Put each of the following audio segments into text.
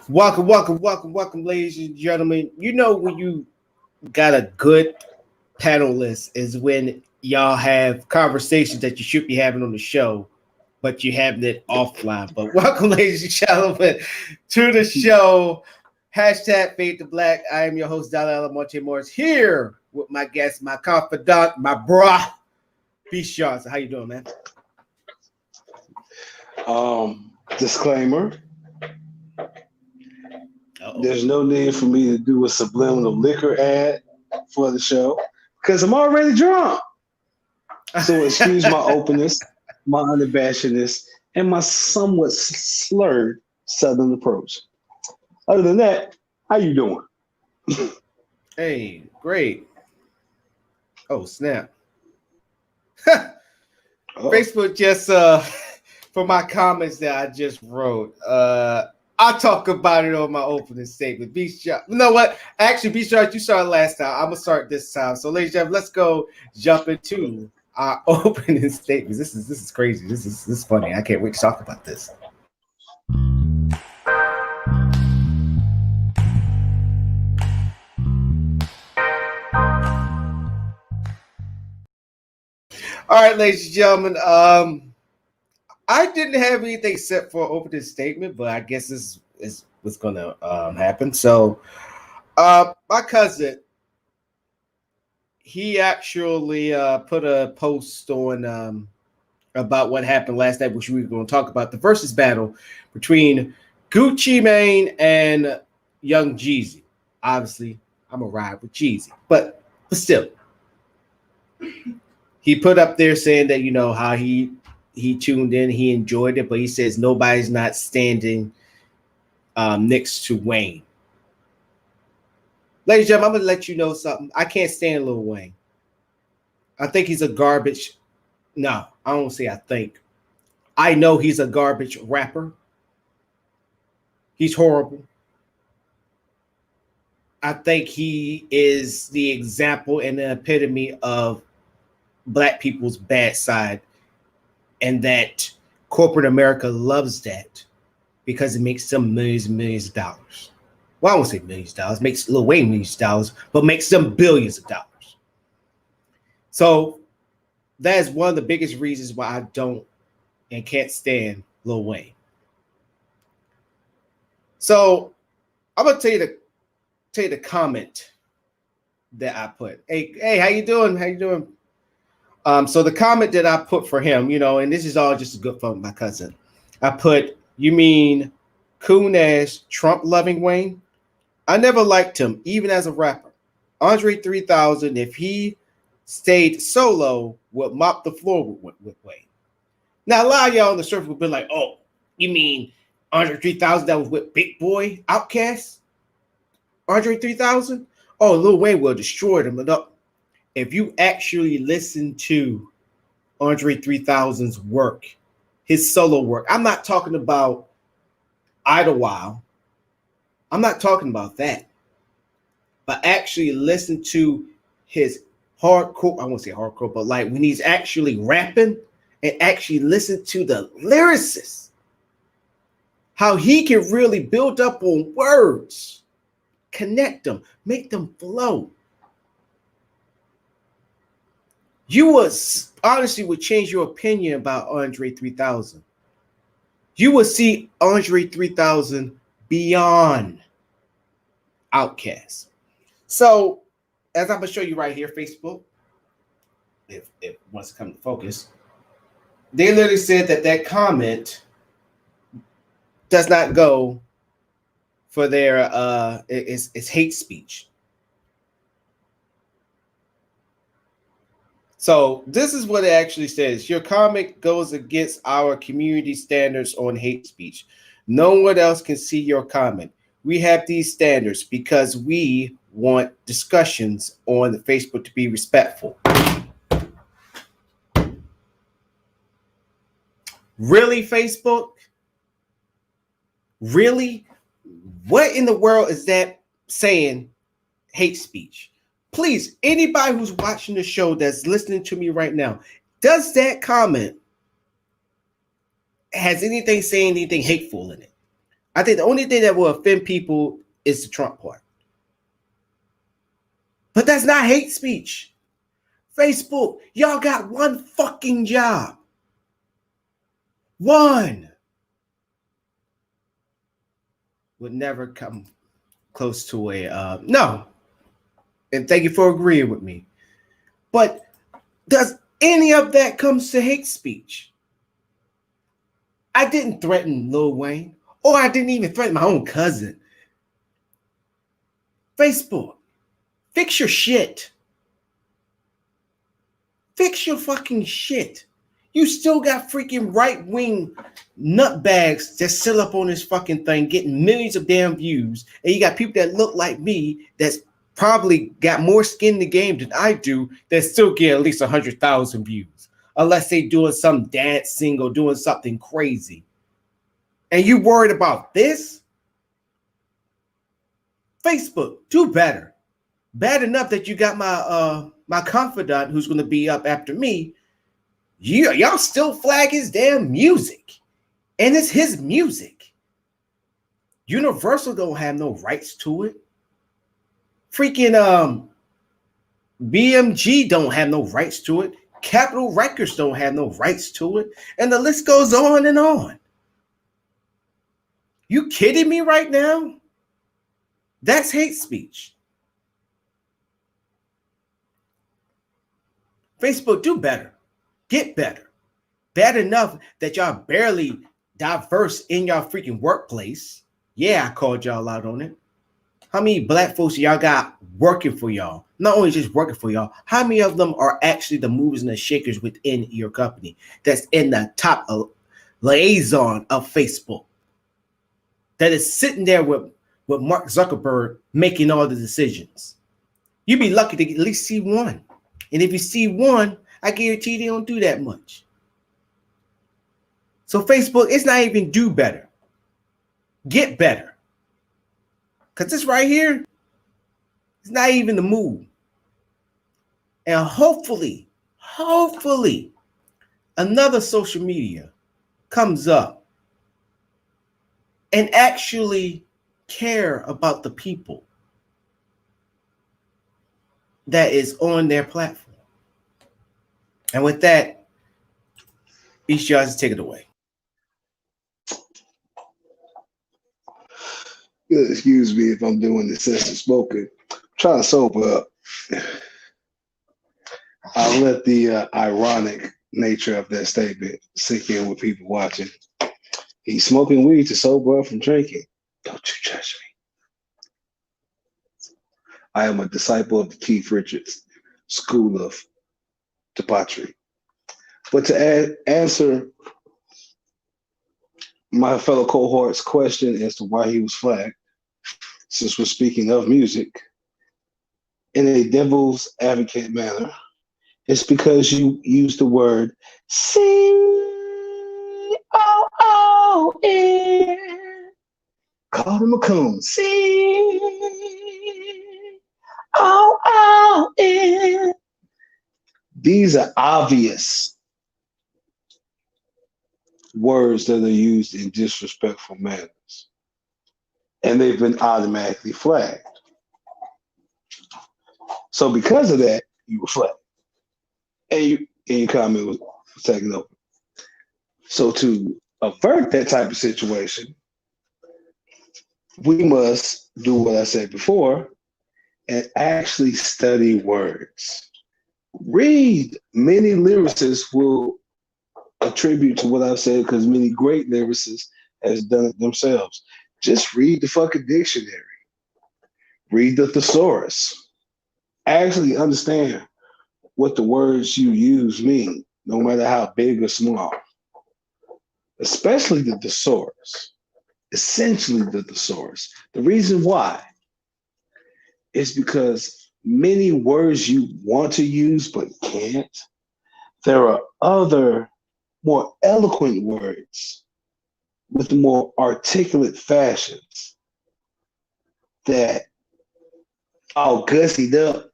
Welcome, ladies and gentlemen. You know when you got a good panelist is when y'all have conversations that you should be having on the show, but you having it offline. But welcome, ladies and gentlemen, to the show. Hashtag Fade to Black. I am your host, Dalai Monte Morris, here with my guest, my confidant, my brah, B. Johnson. How you doing, man? Disclaimer. Uh-oh. There's no need for me to do a subliminal liquor ad for the show because I'm already drunk. So excuse my openness, my unabashedness, and my somewhat slurred southern approach. Other than that, how you doing? Hey, great. Oh, snap. Facebook just for my comments that I just wrote. I'll talk about it on my opening statement. Beast Shot. You know what? Actually, Beast Shot, you started last time. I'm gonna start this time. So, ladies and gentlemen, let's go jump into our opening statements. This is crazy. This is funny. I can't wait to talk about this. All right, ladies and gentlemen. I didn't have anything set for opening statement, but I guess this is what's gonna happen. So, my cousin, he actually put a post on about what happened last night, which we were going to talk about the versus battle between Gucci Mane and Young Jeezy. Obviously, I'm a ride with Jeezy, but still, he put up there saying that how he tuned in, he enjoyed it, but he says nobody's not standing next to Wayne. Ladies and gentlemen, I'm going to let you know something. I can't stand Lil Wayne. I think he's a garbage. No, I don't say I think. I know he's a garbage rapper. He's horrible. I think he is the example and the epitome of Black people's bad side, and that corporate America loves that because it makes them millions and millions of dollars. Well, I won't say millions of dollars, makes Lil Wayne millions of dollars, but makes them billions of dollars. So that is one of the biggest reasons why I don't and can't stand Lil Wayne. So I'm gonna tell you the comment that I put. Hey, how you doing? How you doing? So the comment that I put for him, and this is all just a good fun, my cousin. I put, you mean coon ass Trump loving Wayne? I never liked him, even as a rapper. Andre 3000, if he stayed solo, would mop the floor with Wayne. Now, a lot of y'all on the surface would be like, oh, you mean Andre 3000 that was with Big Boy Outkast? Andre 3000? Oh, Lil Wayne will destroy them. If you actually listen to Andre 3000's work, his solo work, I'm not talking about Idlewild. I'm not talking about that. But actually listen to his hardcore, I won't say hardcore, but like when he's actually rapping and actually listen to the lyricists, how he can really build up on words, connect them, make them flow. You honestly would change your opinion about Andre 3000. You would see Andre 3000 beyond Outkast. So, as I'm going to show you right here, Facebook, if it wants to come to focus, they literally said that comment does not go for their, it's hate speech. So this is what it actually says. Your comment goes against our community standards on hate speech. No one else can see your comment. We have these standards because we want discussions on the Facebook to be respectful. Really, Facebook? Really? What in the world is that saying hate speech? Please, anybody who's watching the show that's listening to me right now, does that comment has anything saying anything hateful in it? I think the only thing that will offend people is the Trump part. But that's not hate speech. Facebook, y'all got one fucking job. One. Would never come close to a no. And thank you for agreeing with me. But does any of that comes to hate speech? I didn't threaten Lil Wayne, or I didn't even threaten my own cousin. Facebook, fix your shit. Fix your fucking shit. You still got freaking right-wing nutbags that sit up on this fucking thing getting millions of damn views. And you got people that look like me that's probably got more skin in the game than I do that still get at least 100,000 views. Unless they doing some dancing or doing something crazy. And you worried about this? Facebook, do better. Bad enough that you got my confidant who's going to be up after me. Y'all still flag his damn music. And it's his music. Universal don't have no rights to it. Freaking BMG don't have no rights to it. Capitol Records don't have no rights to it. And the list goes on and on. You kidding me right now? That's hate speech. Facebook, do better. Get better. Bad enough that y'all barely diverse in y'all freaking workplace. Yeah, I called y'all out on it. How many black folks y'all got working for y'all? Not only just working for y'all, how many of them are actually the movers and the shakers within your company that's in the top liaison of Facebook? That is sitting there with Mark Zuckerberg making all the decisions. You'd be lucky to at least see one. And if you see one, I guarantee they don't do that much. So Facebook, it's not even do better. Get better. Because this right here, it's not even the move. And hopefully, another social media comes up and actually care about the people that is on their platform. And with that, each y'all take it away. Excuse me if I'm doing this sense of smoking. I'm trying to sober up. I'll let the ironic nature of that statement sink in with people watching. He's smoking weed to sober up from drinking. Don't you judge me. I am a disciple of the Keith Richards School of Debauchery. But to answer my fellow cohort's question as to why he was flagged, since we're speaking of music, in a devil's advocate manner, it's because you use the word C-O-O-N. Call him a coon. C-O-O-N. These are obvious words that are used in disrespectful manners. And they've been automatically flagged. So because of that, you were flagged. And your comment was taken over. So to avert that type of situation, we must do what I said before and actually study words. Read. Many lyricists will attribute to what I've said because many great lyricists has done it themselves. Just read the fucking dictionary. Read the thesaurus. Actually understand what the words you use mean, no matter how big or small. Especially the thesaurus. Essentially the thesaurus. The reason why is because many words you want to use but can't. There are other more eloquent words with more articulate fashions that all gussied up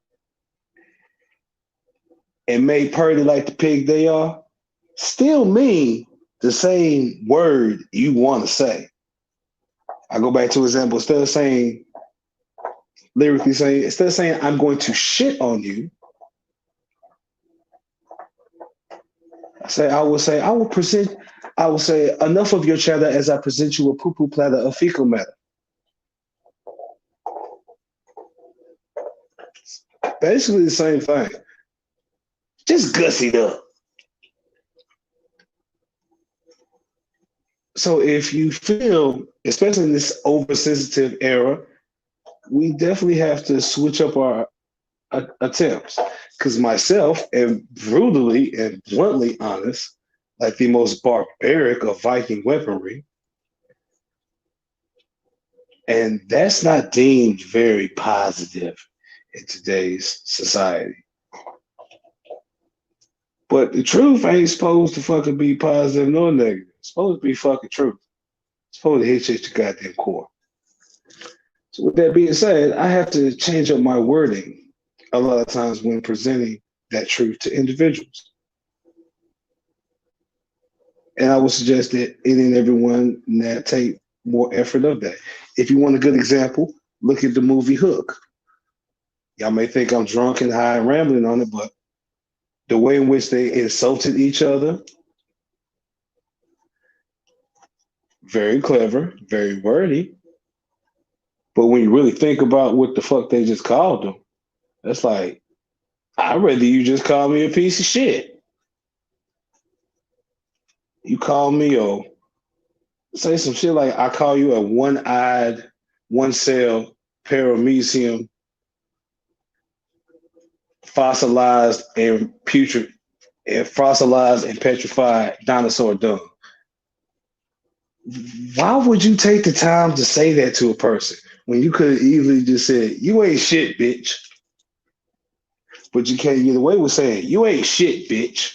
and made purdy like the pig they are still mean the same word you want to say. I go back to example. Instead of saying I'm going to shit on you, I will say enough of your chatter as I present you a poo-poo platter of fecal matter. Basically the same thing. Just gussied up. So if you feel, especially in this oversensitive era, we definitely have to switch up our attempts. Because myself am brutally and bluntly honest, like the most barbaric of Viking weaponry. And that's not deemed very positive in today's society. But the truth ain't supposed to fucking be positive nor negative. It's supposed to be fucking truth. It's supposed to hit you at your goddamn core. So with that being said, I have to change up my wording a lot of times when presenting that truth to individuals. And I would suggest that any and everyone that take more effort of that. If you want a good example, look at the movie Hook. Y'all may think I'm drunk and high and rambling on it, but the way in which they insulted each other, very clever, very wordy. But when you really think about what the fuck they just called them, it's like, I'd rather you just call me a piece of shit. You call me say some shit like I call you a one-eyed, one-cell, paramecium, fossilized and petrified dinosaur dung. Why would you take the time to say that to a person when you could have easily just said, you ain't shit, bitch? But you can't get away with saying, you ain't shit, bitch.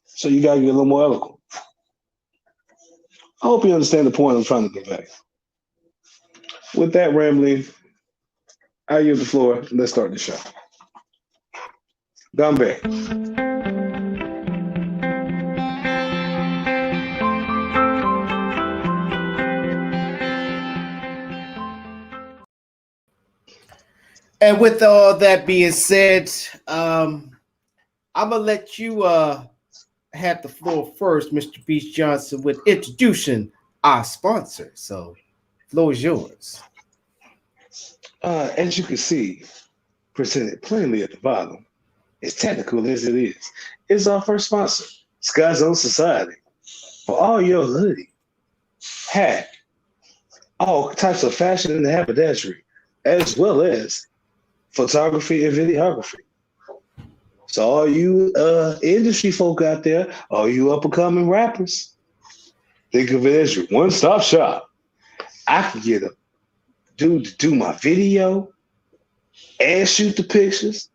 So you gotta get a little more eloquent. I hope you understand the point I'm trying to convey. With that rambling, I yield the floor. Let's start the show. Gombe. And with all that being said, I'm gonna let you have the floor first, Mr. Beach Johnson, with introducing our sponsor. So, floor is yours. As you can see, presented plainly at the bottom, as technical as it is our first sponsor, Sky Zone Society. For all your hoodie, hat, all types of fashion and haberdashery, as well as photography and videography. So all you industry folk out there, all you up-and-coming rappers, think of it as your one-stop shop. I can get a dude to do my video and shoot the pictures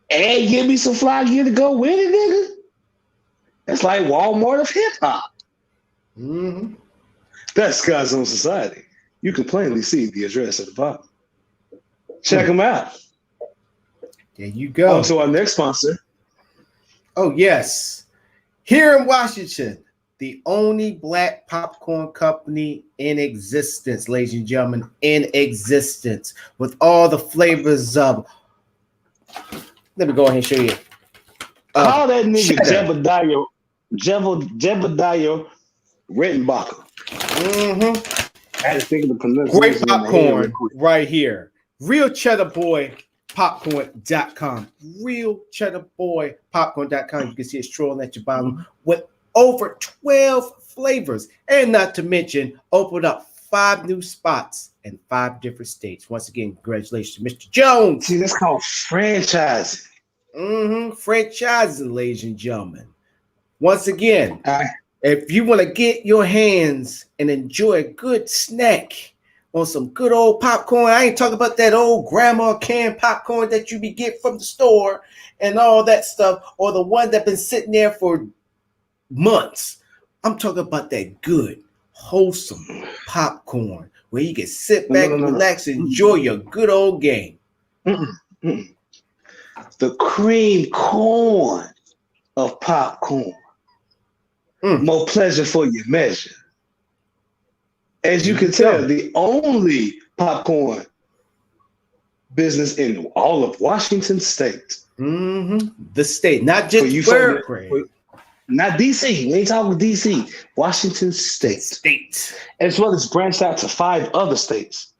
and give me some fly gear to go with it, nigga. That's like Walmart of hip-hop. Mm-hmm. That's Sky Zone Society. You can plainly see the address at the bottom. Check them out. There you go. On to our next sponsor. Oh, yes. Here in Washington, the only black popcorn company in existence, ladies and gentlemen, in existence, with all the flavors of. Let me go ahead and show you. Call that nigga Jebediah Rettenbacher. Mm-hmm. I had to think of the pronunciation. Great popcorn right here. Real Cheddar Boy Popcorn.com. Real Cheddar Boy Popcorn.com. You can see it strolling at your bottom with over 12 flavors. And not to mention, open up 5 new spots in 5 different states. Once again, congratulations, Mr. Jones. See, that's called franchising. Franchising, ladies and gentlemen. Once again, if you want to get your hands and enjoy a good snack on some good old popcorn, I ain't talking about that old grandma canned popcorn that you be getting from the store and all that stuff, or the one that been sitting there for months. I'm talking about that good, wholesome popcorn where you can sit back, relax, and enjoy your good old game. The cream corn of popcorn. More pleasure for your measure. As you can tell, the only popcorn business in all of Washington State. The state, not just where, not DC. We ain't talking DC. Washington State. As well as branched out to 5 other states.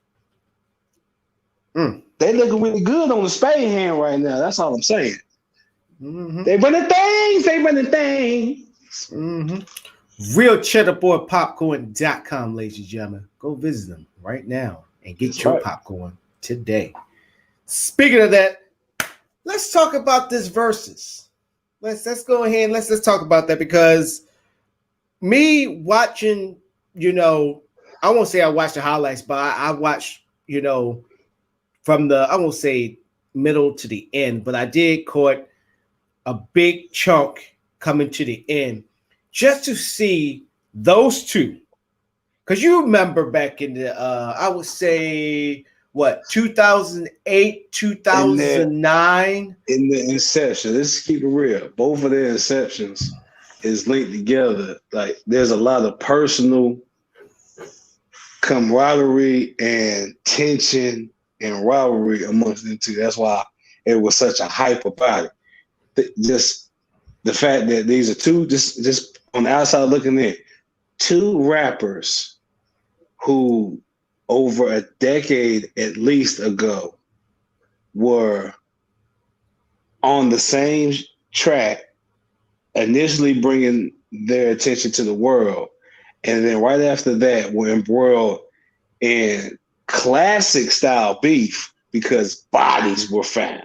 They looking really good on the spade hand right now. That's all I'm saying. They running things. RealCheddarBoyPopcorn.com, ladies and gentlemen. Go visit them right now and get your popcorn today. Speaking of that, let's talk about this versus. Let's go ahead and let's talk about that, because me watching, I won't say I watched the highlights, but I watched, from the, I won't say middle to the end, but I did caught a big chunk coming to the end just to see those two. Because you remember back in the, I would say, 2008, 2009? In the inception, let's keep it real. Both of their inceptions is linked together. Like, there's a lot of personal camaraderie and tension and rivalry amongst them two. That's why it was such a hype about it. Just the fact that these are two, just on the outside looking in, 2 rappers who over a decade at least ago were on the same track, initially bringing their attention to the world. And then right after that, were embroiled in classic style beef because bodies were found.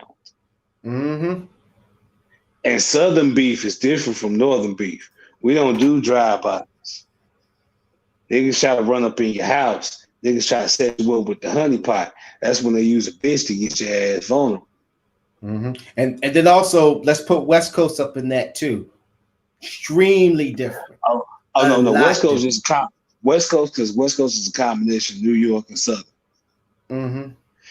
And Southern beef is different from Northern beef. We don't do drive-bys. Niggas try to run up in your house. Niggas try to set you up with the honey pot. That's when they use a bitch to get your ass vulnerable. And then also, let's put West Coast up in that too. Extremely different. No. West Coast is West Coast, because West Coast is a combination of New York and Southern.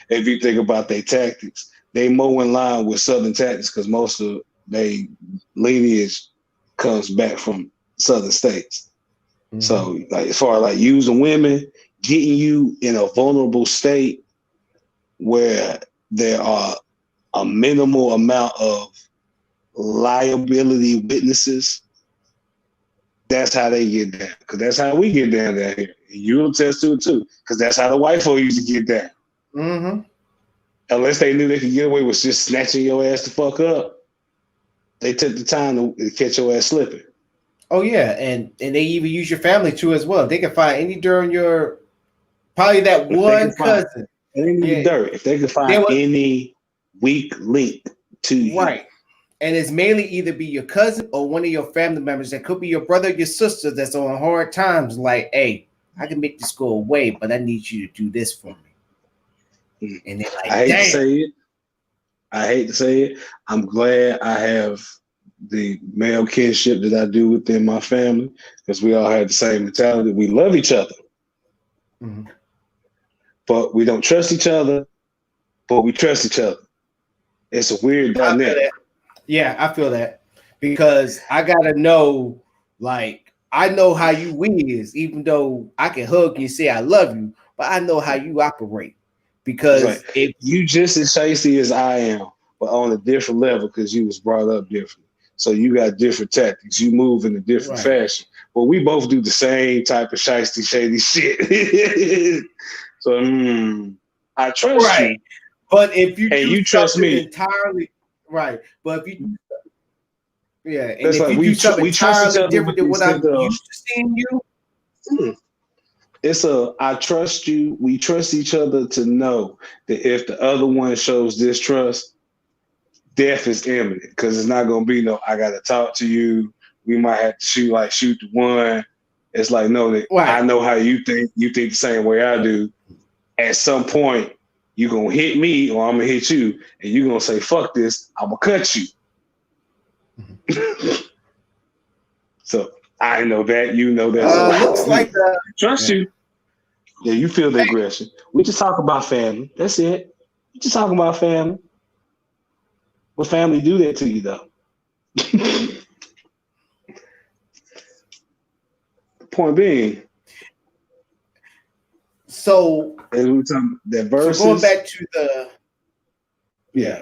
If you think about their tactics, they more in line with Southern tactics because most of their lineage comes back from Southern states. So, like, as far as like using women, getting you in a vulnerable state where there are a minimal amount of liability witnesses, that's how they get down. Because that's how we get down here. And you'll attest to it too. Because that's how the white folk used to get down. Unless they knew they could get away with just snatching your ass the fuck up, they took the time to catch your ass slipping. Oh yeah, and they even use your family too as well. They can find any dirt on your, probably that one cousin. Dirt. If they can find any weak link to you. Right. And it's mainly either be your cousin or one of your family members. That could be your brother or your sister that's on hard times. Like, hey, I can make this go away, but I need you to do this for me. And they're like, I hate to say it. I'm glad I have the male kinship that I do within my family, because we all have the same mentality. We love each other, but we don't trust each other, but we trust each other. It's a weird dynamic. Yeah, I feel that, because I gotta know, like, I know how you is, even though I can hug you and say I love you, but I know how you operate. Because if you just as shicey as I am, but on a different level, because you was brought up different. So you got different tactics. You move in a different fashion. But we both do the same type of shicey, shady shit. So I trust you. But if you you trust me entirely, but if you, and that's if like you do something entirely different than what I'm used to seeing you, it's I trust you. We trust each other to know that if the other one shows distrust, death is imminent, because it's not gonna be no, I gotta talk to you. We might have to shoot the one. It's like, no, that I know how you think the same way I do. At some point, you're gonna hit me or I'm gonna hit you, and you're gonna say, fuck this, I'm gonna cut you. So I know that, you know that. Looks like trust you. Yeah, you feel the aggression. We just talk about family. That's it. We just talk about family. What family do that to you, though? Point being, So the verses. So going back to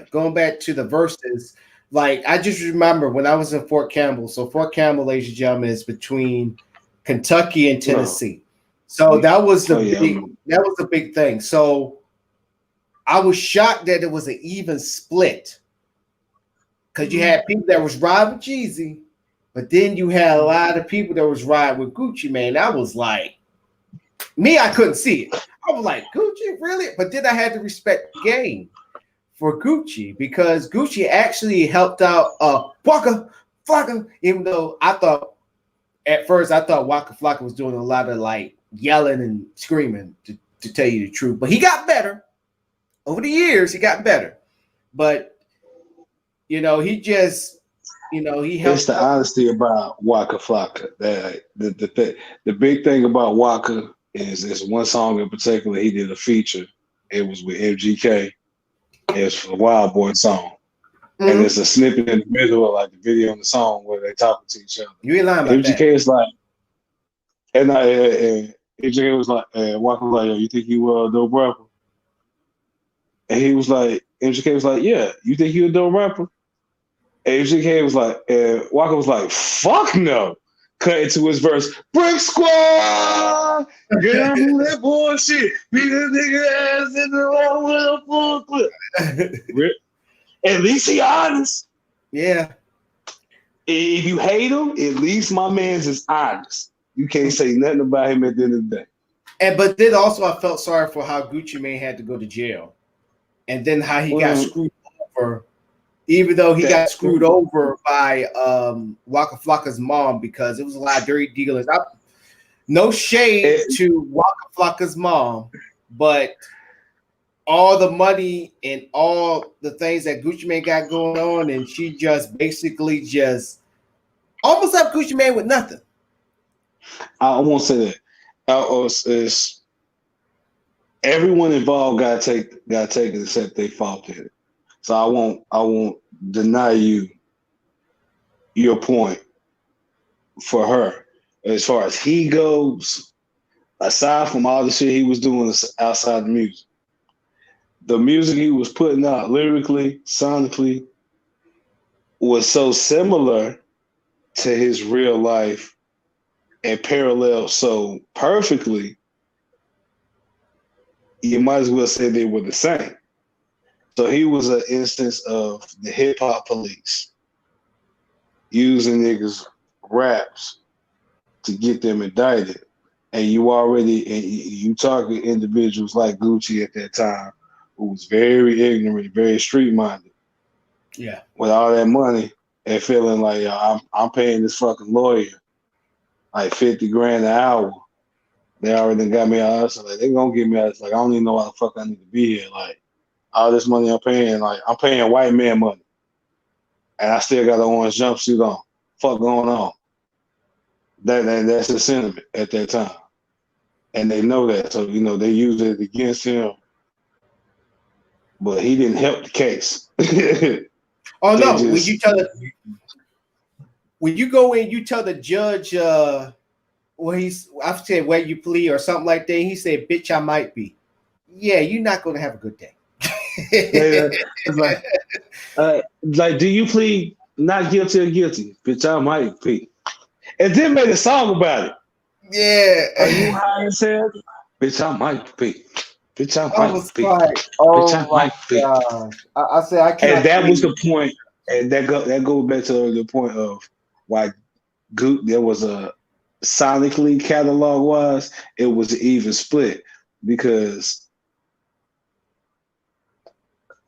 going back to the verses, like I just remember when I was in Fort Campbell. So Fort Campbell, ladies and gentlemen, is between Kentucky and Tennessee. So that was the big thing. So I was shocked that it was an even split. Because you had people that was riding with Jeezy, but then you had a lot of people that was riding with Gucci Mane. That was like me, I couldn't see it. I was like, Gucci, really? But then I had to respect the game for Gucci because Gucci actually helped out Waka Flocka, even though I thought at first Waka Flocka was doing a lot of like yelling and screaming to tell you the truth. But he got better. Over the years, he got better. But he just he helped. It's the honesty about Waka Flocka. The big thing about Waka is this one song in particular. He did a feature. It was with MGK. It's a Wild Boy song, and it's a snippet in the middle of like the video and the song where they talking to each other. You ain't lying about MGK that. is like, and MGK was like, Waka was like, yo, you think you a dope rapper? And he was like, MGK was like, yeah, you think you a dope rapper? And MGK was like, Waka was like, fuck no. Cut into his verse, Brick Squad! Get out from that bullshit. Beat that nigga ass in the wall with a full clip. At least he honest. Yeah. If you hate him, at least my man's is honest. You can't say nothing about him at the end of the day. But then also I felt sorry for how Gucci Mane had to go to jail. And then how he got screwed over, even though he got screwed over by Waka Flocka's mom because it was a lot of dirty dealings. No shade to Waka Flocka's mom, but all the money and all the things that Gucci Mane got going on, and she just basically just almost left Gucci Mane with nothing. I won't say that. Everyone involved got taken except they fault in it. So I won't deny you your point for her. As far as he goes, aside from all the shit he was doing outside the music he was putting out lyrically, sonically, was so similar to his real life and paralleled so perfectly, you might as well say they were the same. So he was an instance of the hip hop police using niggas' raps to get them indicted. And you target individuals like Gucci at that time, who was very ignorant, very street minded. Yeah. With all that money and feeling like I'm paying this fucking lawyer like $50,000 an hour. They already got me out. So like, they gonna get me out. It's like I don't even know why the fuck I need to be here. Like all this money I'm paying, like I'm paying white man money, and I still got an orange jumpsuit on. Fuck going on? That's the sentiment at that time, and they know that. So they use it against him, but he didn't help the case. Oh no! When you go in, you tell the judge. I said where you plead or something like that. He said, "Bitch, I might be." Yeah, you're not going to have a good day. It's like, do you plead not guilty or guilty? Bitch, I might be. And then made a song about it. Yeah. Are you high as hell? Bitch, I might be. Bitch, I might be. Like, bitch, I might be. I said I can't. And that was the point. And that goes back to the point of why there was a sonically catalog wise, it was an even split because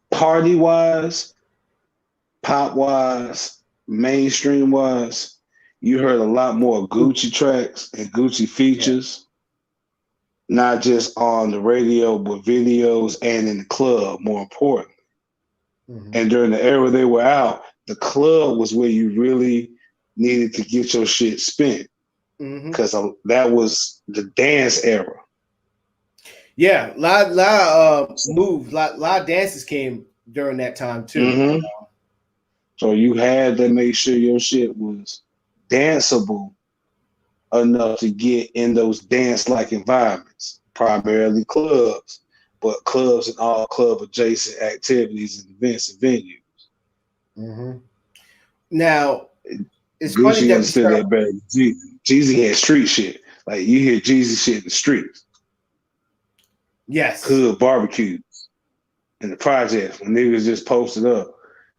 party wise, pop wise, mainstream wise, you heard a lot more Gucci tracks and Gucci features, not just on the radio, but videos and in the club, more important. Mm-hmm. And during the era they were out, the club was where you really needed to get your shit spent. Because that was the dance era. Yeah, a lot of dances came during that time too. Mm-hmm. So you had to make sure your shit was danceable enough to get in those dance-like environments. primarily clubs, but clubs and all club adjacent activities and events and venues. Mm-hmm. Now, it's funny Gucci that we understood start. that better than Jeezy. Jeezy had street shit. Like you hear Jeezy shit in the streets, Yes, hood barbecues, in the projects when niggas just posted up,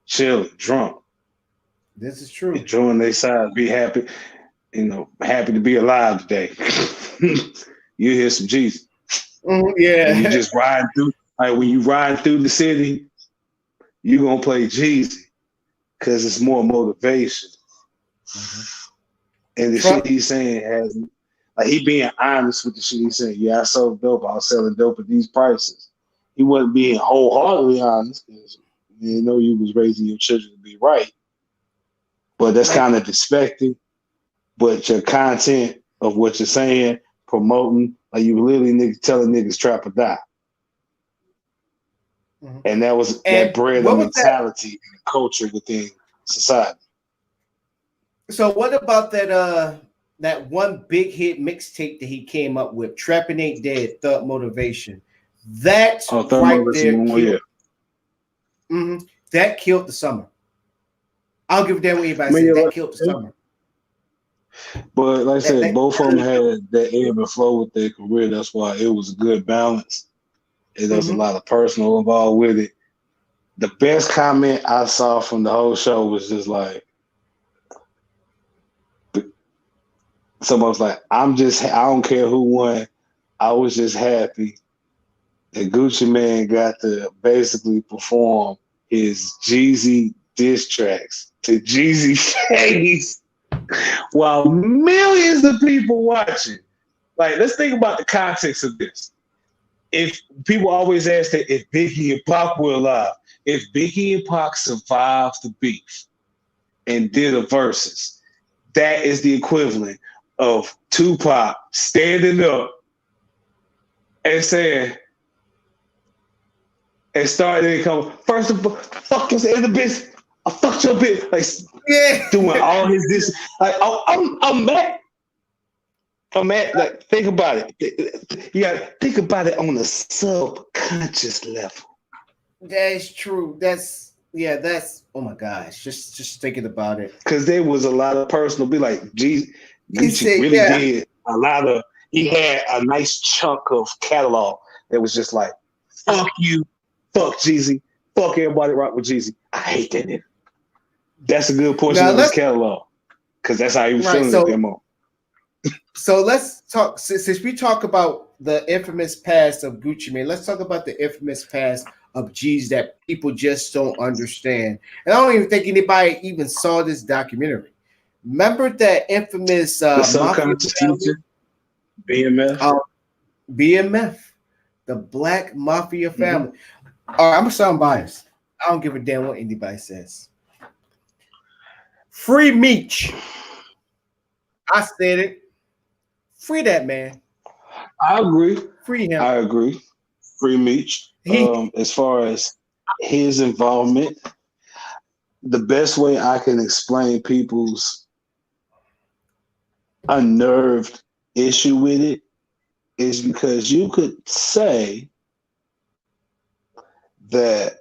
chilling, drunk, this is true. enjoying their side, be happy, happy to be alive today. You hear some Jeezy. Mhm, When you yeah. just riding through, like when you riding through the city, you gonna play Jeezy because it's more motivation. Mhm. And the shit Trump. he's saying has, like, he being honest with the shit he's saying. Yeah, I sold dope. I was selling dope at these prices. He wasn't being wholeheartedly honest because you know you was raising your children to be right. But that's Like, kind of expected. But your content of what you're saying, promoting, like you literally telling niggas trap or die. mhm. And that was that And bred a what was that? mentality and culture within society. So what about that one big hit mixtape that he came up with, Trappin' Ain't Dead, Thug Motivation. That Oh, right thermal there one, killed. yeah. That killed the summer. I'll give a damn what I anybody mean, says. yeah, That killed the summer. but like I That, said, that both of them had that ebb and flow with their career. That's why it was a good balance. And there was a mm-hmm. lot of personal involved with it. The best comment I saw from the whole show was just like, someone was like, I don't care who won. I was just happy that Gucci Man got to basically perform his Jeezy diss tracks to Jeezy face while millions of people watching. Like, let's think about the context of this. If people always ask that if Biggie and Pac were alive, if Biggie and Pac survived the beef and did a versus, that is the equivalent of Tupac standing up and saying, and starting to come, first of all, fuck this other bitch. I fucked your bitch. Like, doing Yeah. all his this. Like, I'm mad. I'm mad. Like, think about it. You got to think about it on a subconscious level. That's true. That's oh my gosh. Just thinking about it. Because there was a lot of personal, be like, He Gucci said, really yeah. did a lot of, he had a nice chunk of catalog that was just like, fuck you, fuck Jeezy, fuck everybody rock with Jeezy. I hate that nigga. That's a good portion Now of his let's catalog because that's how he was right. feeling at that moment. So let's talk since we talk about the infamous past of Gucci Mane, let's talk about the infamous past of G's that people just don't understand. And I don't even think anybody even saw this documentary. Remember that infamous The mafia subconscious family, future, BMF. BMF, the Black Mafia Mm-hmm. family. All right, I'm gonna sound biased. I don't give a damn what anybody says. Free Meech. I said it. Free that man. I agree. Free him. I agree. Free Meech. He As far as his involvement, the best way I can explain people's unnerved issue with it is because you could say that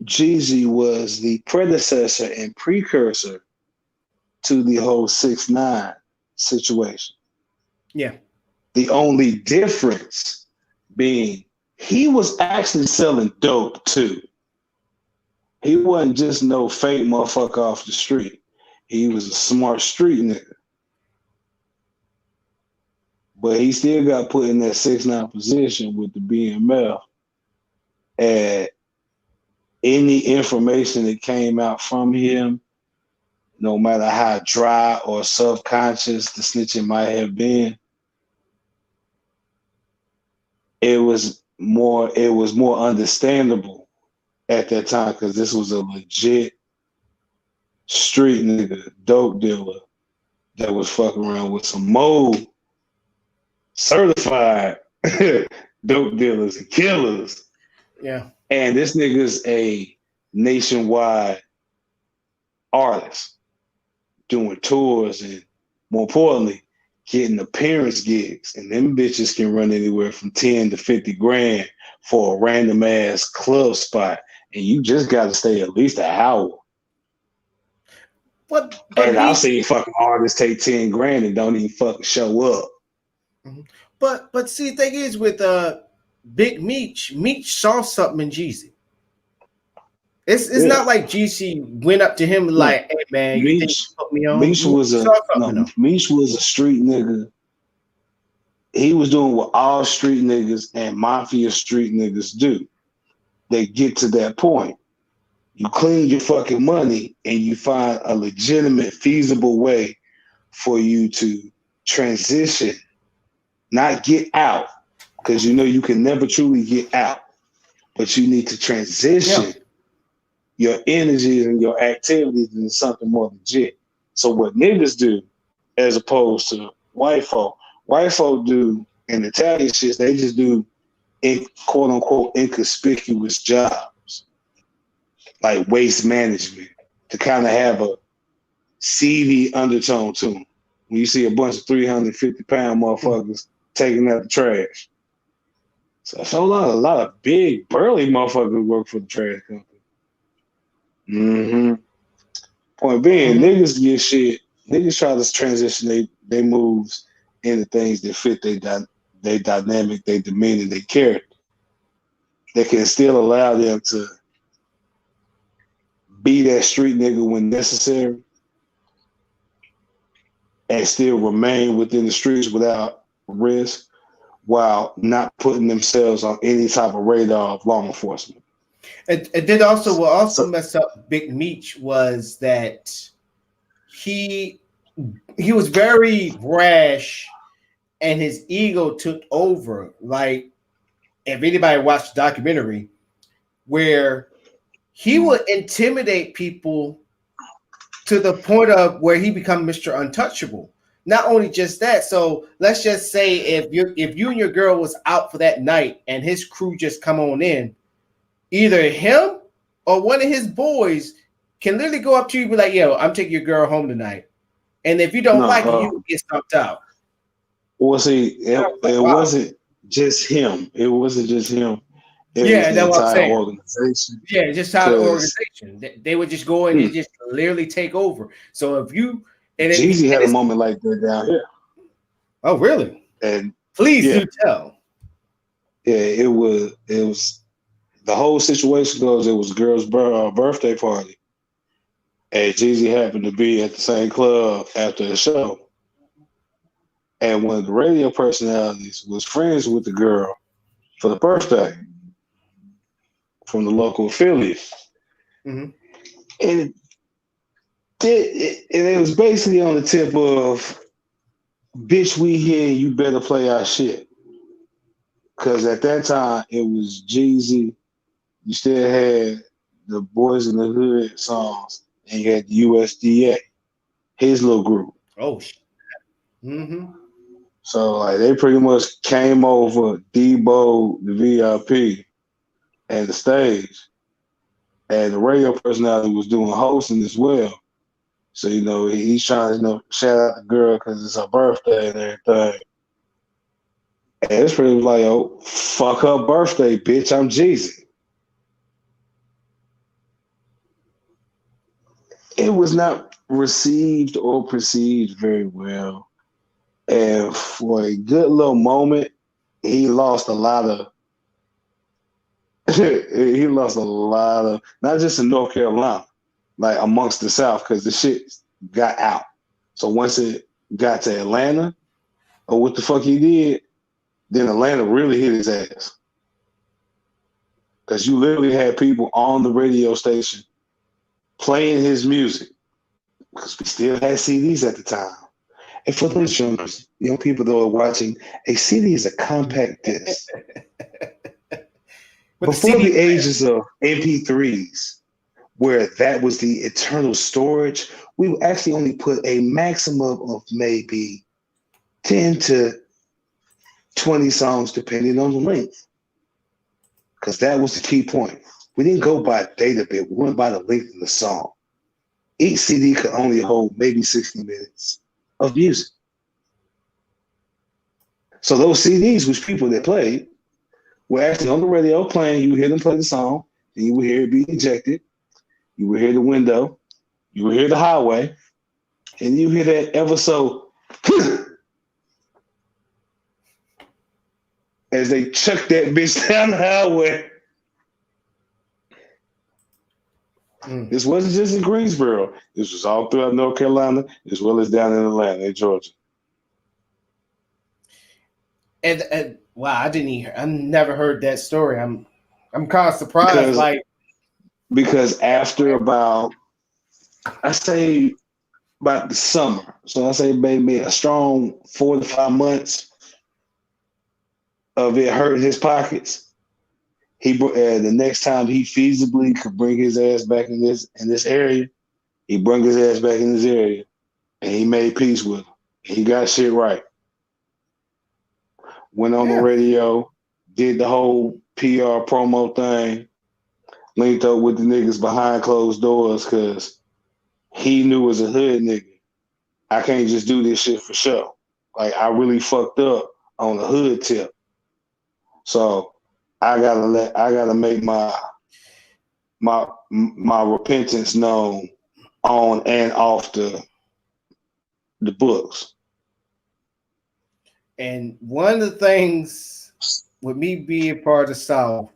Jeezy was the predecessor and precursor to the whole 6ix9ine situation. yeah. The only difference being he was actually selling dope too. He wasn't just no fake motherfucker off the street. He was a smart street nigga. But he still got put in that 6ix9ine position with the BMF. And any information that came out from him, no matter how dry or subconscious the snitching might have been, it was more understandable at that time because this was a legit street nigga, dope dealer that was fucking around with some mold certified dope dealers and killers. Yeah. And this nigga's a nationwide artist doing tours and more importantly, getting appearance gigs, and them bitches can run anywhere from 10 to 50 grand for a random ass club spot, and you just got to stay at least an hour. But And I'll see fucking artists take 10 grand and don't even fucking show up. But see, the thing is with Big Meech saw something in Jeezy. It's not like Jeezy went up to him like, "Hey man, you think you put me on?" Meech was a street nigga. He was doing what all street niggas and mafia street niggas do. They get to that point. You clean your fucking money and you find a legitimate, feasible way for you to transition, not get out, because you know you can never truly get out, but you need to transition your energies and your activities into something more legit. So what niggas do, as opposed to white folk do in Italian shit, they just do quote unquote inconspicuous jobs, like waste management, to kind of have a seedy undertone to them. When you see a bunch of 350-pound motherfuckers taking out the trash. So I saw a lot of big, burly motherfuckers work for the trash company. Point being, niggas get shit. Niggas try to transition they moves into things that fit their dynamic, their demeanor, their character. They can still allow them to be that street nigga when necessary and still remain within the streets without risk, while not putting themselves on any type of radar of law enforcement. It did also what also messed up Big Meech was that he was very rash and his ego took over. Like if anybody watched the documentary, where he would intimidate people to the point of where he become Mr. Untouchable. Not only just that, so let's just say if you and your girl was out for that night and his crew just come on in, either him or one of his boys can literally go up to you and be like, "Yo, I'm taking your girl home tonight," and if you don't like it, you get stomped out. Well, see, it wasn't just him. It wasn't just him. It was the entire organization. Yeah, just how the organization. They would just go in and just literally take over. So if you Jeezy had a moment like that down here. Oh, really? And please do tell. Yeah, it was the whole situation goes. It was a girl's birthday party, and Jeezy happened to be at the same club after the show. And one of the radio personalities was friends with the girl for the birthday from the local affiliate. And it was basically on the tip of, "Bitch, we here, you better play our shit." Because at that time, it was Jeezy. You still had the Boys in the Hood songs, and you had the USDA, his little group. Oh, shit. So like they pretty much came over Debo, the VIP, and the stage, and the radio personality was doing hosting as well. So he's trying to shout out the girl because it's her birthday and everything. And it's pretty like, "Oh, fuck her birthday, bitch! I'm Jeezy." It was not received or perceived very well. And for a good little moment, he lost a lot of not just in North Carolina, like amongst the South, because the shit got out. So once it got to Atlanta, or what the fuck he did, then Atlanta really hit his ass. Because you literally had people on the radio station playing his music, because we still had CDs at the time. And for those young people that are watching, a CD is a compact disc. Before the ages of MP3s, where that was the eternal storage, we actually only put a maximum of maybe 10 to 20 songs, depending on the length. Because that was the key point. We didn't go by data bit, we went by the length of the song. Each CD could only hold maybe 60 minutes of music. So those CDs, which people that played, were actually on the radio playing. You would hear them play the song, and you would hear it be ejected. You would hear the window. You would hear the highway, and you hear that ever so as they chuck that bitch down the highway. This wasn't just in Greensboro. This was all throughout North Carolina, as well as down in Atlanta and Georgia. And wow, I never heard that story. I'm kind of surprised. Because after about, I say about the summer, so I say maybe a strong 4 to 5 months of it hurting his pockets. The next time he feasibly could bring his ass back in this area, he brought his ass back in this area, and he made peace with him. He got shit right. Went on the radio, did the whole PR promo thing, linked up with the niggas behind closed doors because he knew as a hood nigga, I can't just do this shit for show. Like, I really fucked up on the hood tip. So I gotta make my repentance known on and off the books. And one of the things with me being part of the South,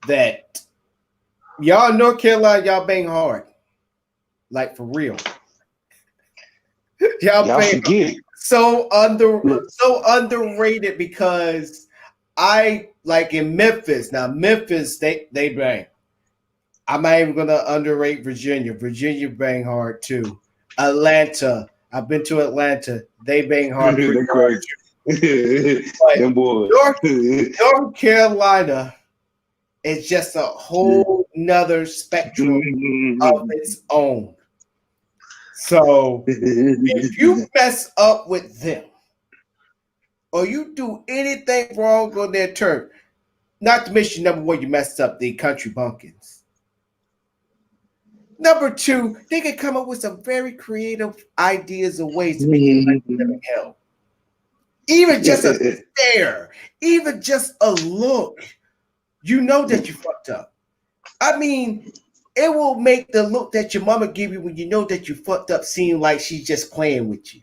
that y'all in North Carolina, y'all bang hard. Like, for real. y'all bang forget. So underrated, because I like in Memphis. Now Memphis, they bang. I'm not even gonna underrate Virginia. Virginia bang hard too. Atlanta. I've been to Atlanta. They bang hard. They crazy. Them boys. North Carolina is just a whole nother spectrum of its own. So if you mess up with them, or you do anything wrong on their turf, not to mention number one, you messed up the country bumpkins. Number two, they can come up with some very creative ideas and ways to make it like living hell. Even just a stare, even just a look, you know that you fucked up. I mean, it will make the look that your mama give you when you know that you fucked up seem like she's just playing with you.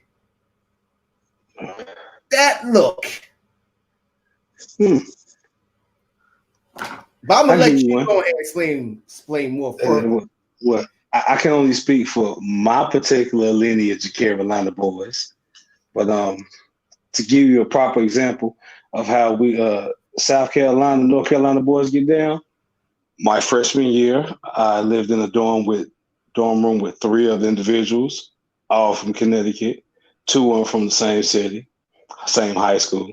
That look. But I'm gonna let you go ahead and explain more further. Well, I can only speak for my particular lineage of Carolina boys, but to give you a proper example of how we South Carolina, North Carolina boys get down. My freshman year, I lived in a dorm room with 3 other individuals, all from Connecticut. 2 of them from the same city, same high school.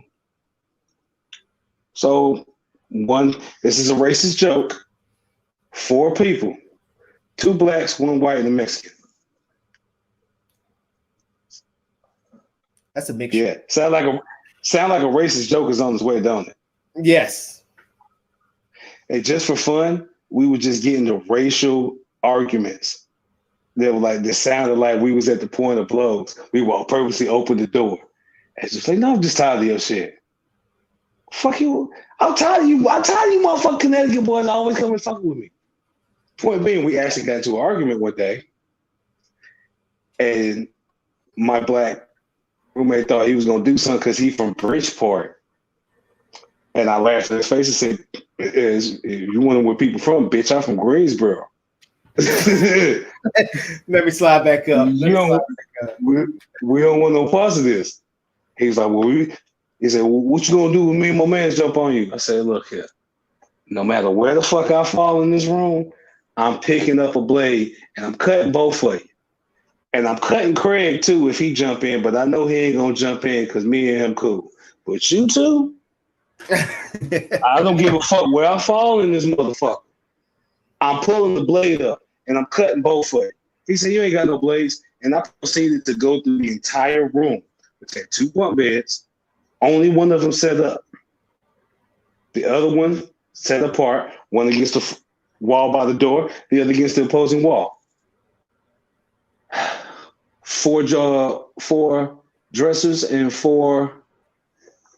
So this is a racist joke. 4 people, 2 blacks, 1 white, and a Mexican. That's a mixture. Yeah, sound like a racist joke is on his way, don't it? Yes. And just for fun, we would just get into racial arguments. That sounded like we was at the point of blows. We would purposely open the door. And just like, no, I'm just tired of your shit. Fuck you. I'm tired of you motherfucking Connecticut boys always coming fucking with me. Point being, we actually got into an argument one day. And my black roommate thought he was going to do something because he's from Bridgeport. And I laughed in his face and said, you wonder where people from, bitch, I'm from Greensboro. Let me slide back up. We don't want no parts of this. He was like, he said, well, what you gonna do when me and my man jump on you? I said, look here, no matter where the fuck I fall in this room, I'm picking up a blade and I'm cutting both of you. And I'm cutting Craig too if he jump in, but I know he ain't gonna jump in because me and him cool. But you two, I don't give a fuck where I fall in this motherfucker. I'm pulling the blade up and I'm cutting both of you. He said, you ain't got no blades. And I proceeded to go through the entire room. Which had 2 bunk beds. Only one of them set up. The other one set apart. One against the wall by the door. The other against the opposing wall. 4 dressers and 4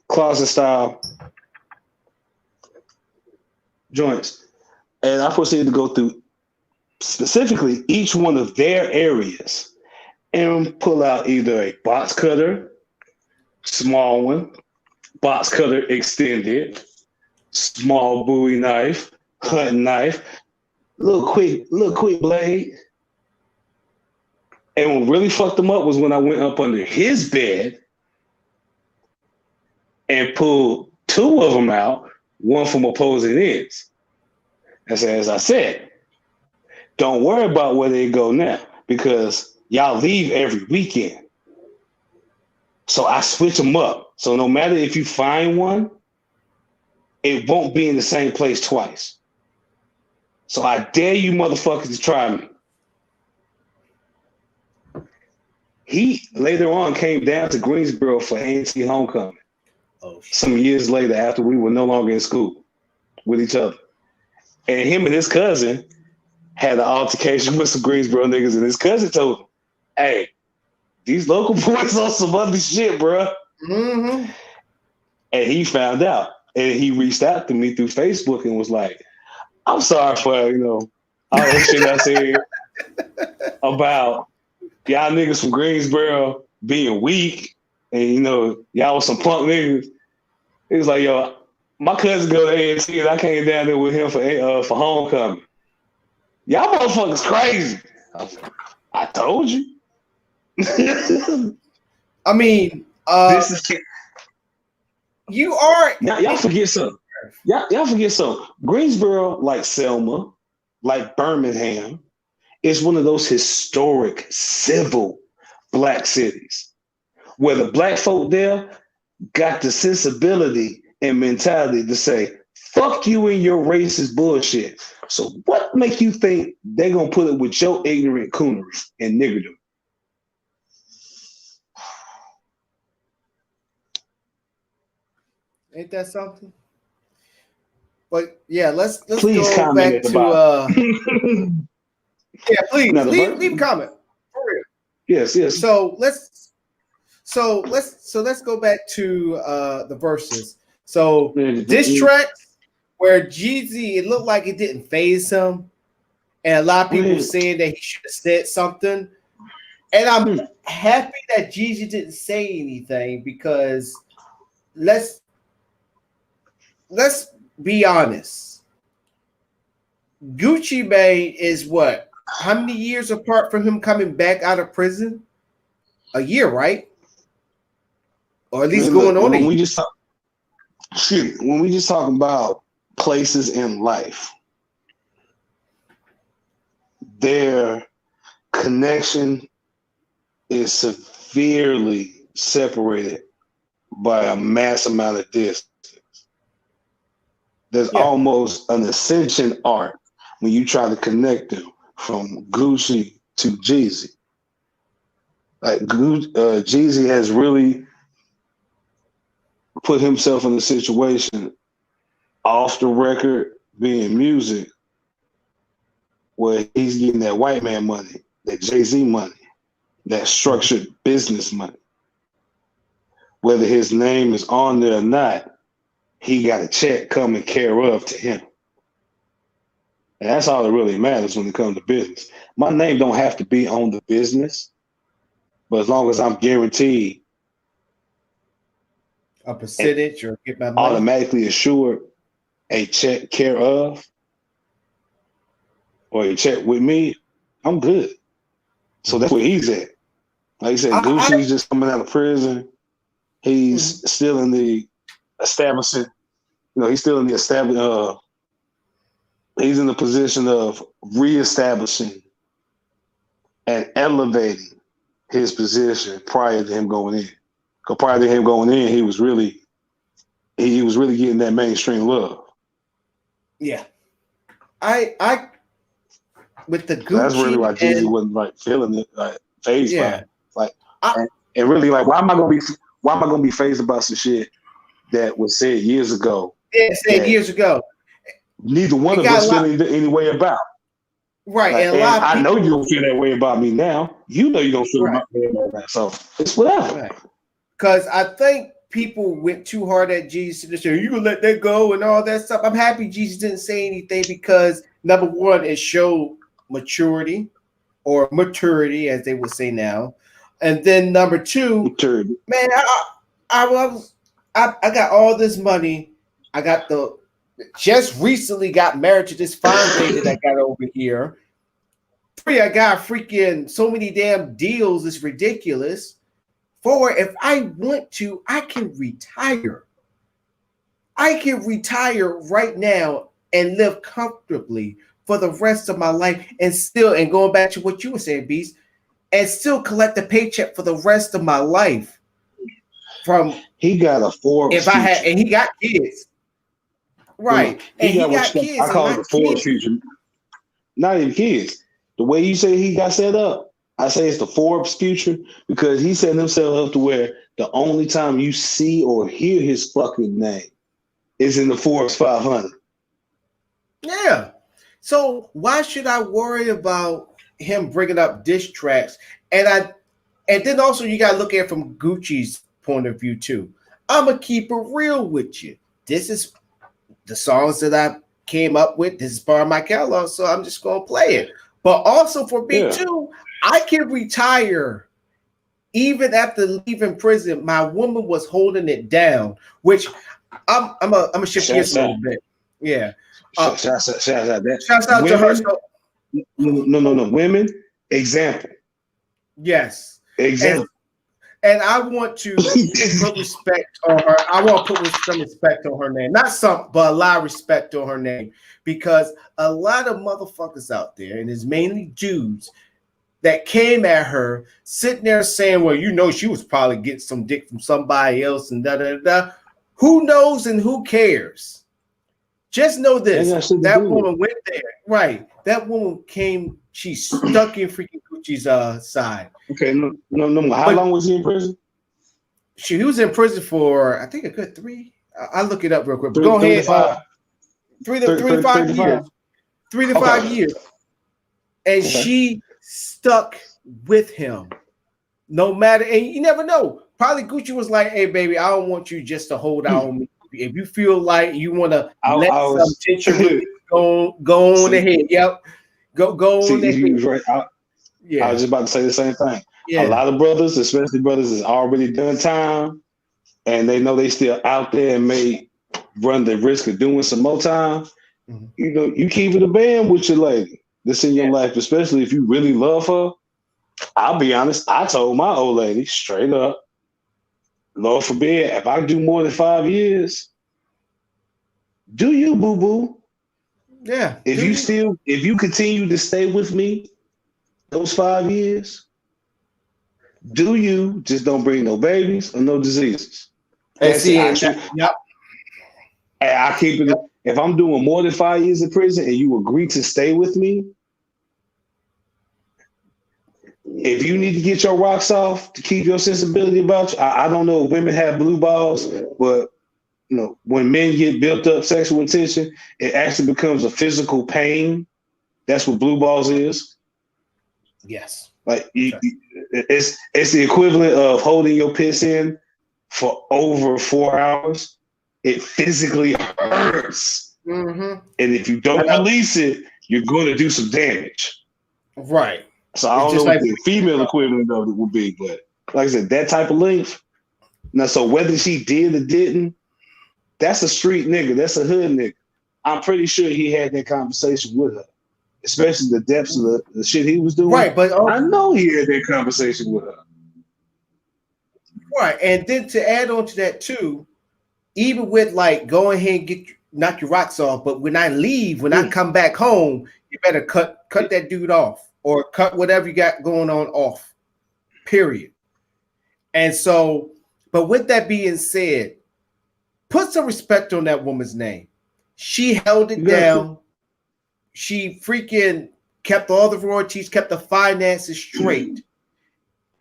closet style joints. And I proceeded to go through specifically each one of their areas and pull out either a box cutter, small one, box cutter extended, small Bowie knife, hunting knife, little quick blade. And what really fucked them up was when I went up under his bed and pulled two of them out, one from opposing ends. And so, as I said, don't worry about where they go now because y'all leave every weekend. So I switch them up. So no matter if you find one, it won't be in the same place twice. So I dare you motherfuckers to try me. He later on came down to Greensboro for A&T homecoming. Oh, shit. Some years later after we were no longer in school with each other. And him and his cousin had an altercation with some Greensboro niggas, and his cousin told him, hey, these local boys on some other shit, bro. Mm-hmm. And he found out. And he reached out to me through Facebook and was like, I'm sorry for, all that shit I said about y'all niggas from Greensboro being weak and, y'all was some punk niggas. He was like, yo, my cousin go to A&T and I came down there with him for homecoming. Y'all motherfuckers crazy. I told you. I mean, this is you are. Y'all forget something. Y'all forget something. Greensboro, like Selma, like Birmingham, is one of those historic civil black cities where the black folk there got the sensibility and mentality to say, fuck you and your racist bullshit. So what make you think they're going to put it with your ignorant coonery and niggerdom? Ain't that something? But yeah, let's please go back to yeah, please leave a comment for real. Yes. So let's go back to the verses. So diss tracks where Jeezy, it looked like it didn't phase him, and a lot of people saying that he should have said something. And I'm happy that Jeezy didn't say anything because let's be honest. Gucci Mane is what? How many years apart from him coming back out of prison? A year, right? Or at least going on. When we just talk about places in life, their connection is severely separated by a mass amount of distance. There's almost an ascension arc when you try to connect them from Gucci to Jeezy. Like Jeezy has really put himself in a situation off the record being music where he's getting that white man money, that Jay-Z money, that structured business money. Whether his name is on there or not, he got a check coming care of to him. And that's all that really matters when it comes to business. My name don't have to be on the business, but as long as I'm guaranteed a percentage or get my money automatically assured a check care of or a check with me, I'm good. So that's where he's at. Like you said, Gucci's just coming out of prison. He's still in the establishing, he's still in the he's in the position of reestablishing and elevating his position prior to him going in. Because prior to him going in, he was really getting that mainstream love. Yeah. I with the Gucci. So that's really why Jeezy wasn't like feeling it, like phased by it. Like and really like why am I gonna be phased about some shit that was said years ago? Yeah, said years ago. Neither one of us feel any way about. Right. Like, and a lot of people, I know you don't feel that way about me now. You know you don't feel that way about that. So it's whatever. Right. Because I think people went too hard at Jesus and said, "You gonna let that go" and all that stuff. I'm happy Jesus didn't say anything because number one, it showed maturity or maturity, as they would say now, and then number two, Maturity. man, I got all this money. I got just recently got married to this fine lady that I got over here. Three, I got freaking so many damn deals. It's ridiculous. Four, if I want to, I can retire. I can retire right now and live comfortably for the rest of my life and going back to what you were saying, Beast, and still collect a paycheck for the rest of my life. He got a Forbes if I had, and he got kids. Right. He got kids. I call it the Forbes future. Not even kids. The way you say he got set up, I say it's the Forbes future because he set himself up to where the only time you see or hear his fucking name is in the Forbes 500. Yeah. So why should I worry about him bringing up diss tracks? And then also you got to look at it from Gucci's point of view too. I'm going to keep it real with you. This is the songs that I came up with. This is part of my catalog, so I'm just going to play it. But also for me too, I can retire even after leaving prison. My woman was holding it down, which I'm gonna shift gears a little bit. Yeah. Shout out that. Shouts out to her. So, no. Women, example. Yes. Example. And I want to put respect on her. I want to put some respect on her name. Not some, but a lot of respect on her name. Because a lot of motherfuckers out there, and it's mainly dudes, that came at her, sitting there saying, well, you know, she was probably getting some dick from somebody else and da-da-da. Who knows and who cares? Just know this. That woman went there. Right. That woman came, she stuck in freaking Gucci's side. Okay, no. How long was he in prison? He was in prison for, I think, a good 3. I'll look it up real quick. But go ahead. 3 to 5 years. 3 to 5 years. And she stuck with him. No matter, and you never know. Probably Gucci was like, hey, baby, I don't want you just to hold out on me. If you feel like you want to let some tension go on ahead. Yep. Go on ahead. He was right. I was just about to say the same thing. Yeah. A lot of brothers, especially brothers, is already done time, and they know they still out there and may run the risk of doing some more time. Mm-hmm. You know, you keep it a band with your lady that's in your life, especially if you really love her. I'll be honest, I told my old lady straight up, Lord forbid, if I do more than 5 years, do you, boo-boo? Yeah. If you continue to stay with me those 5 years, do you, just don't bring no babies or no diseases. Yep. And I keep it. If I'm doing more than 5 years in prison and you agree to stay with me, if you need to get your rocks off to keep your sensibility about you, I don't know if women have blue balls, but you know, when men get built up sexual tension, it actually becomes a physical pain. That's what blue balls is. Yes. Like it's the equivalent of holding your piss in for over 4 hours. It physically hurts. Mm-hmm. And if you don't release it, you're going to do some damage. Right. So I don't know what the female equivalent of it would be, but like I said, that type of length. Now, so whether she did or didn't, that's a street nigga. That's a hood nigga. I'm pretty sure he had that conversation with her, especially the depths of the shit he was doing. Right, but I know he had that conversation with her. Right, and then to add on to that too, even with like go ahead and knock your rocks off, but when I leave, when I come back home, you better cut that dude off or cut whatever you got going on off. Period. And so, but with that being said, put some respect on that woman's name. She held it down. She freaking kept all the royalties, kept the finances straight.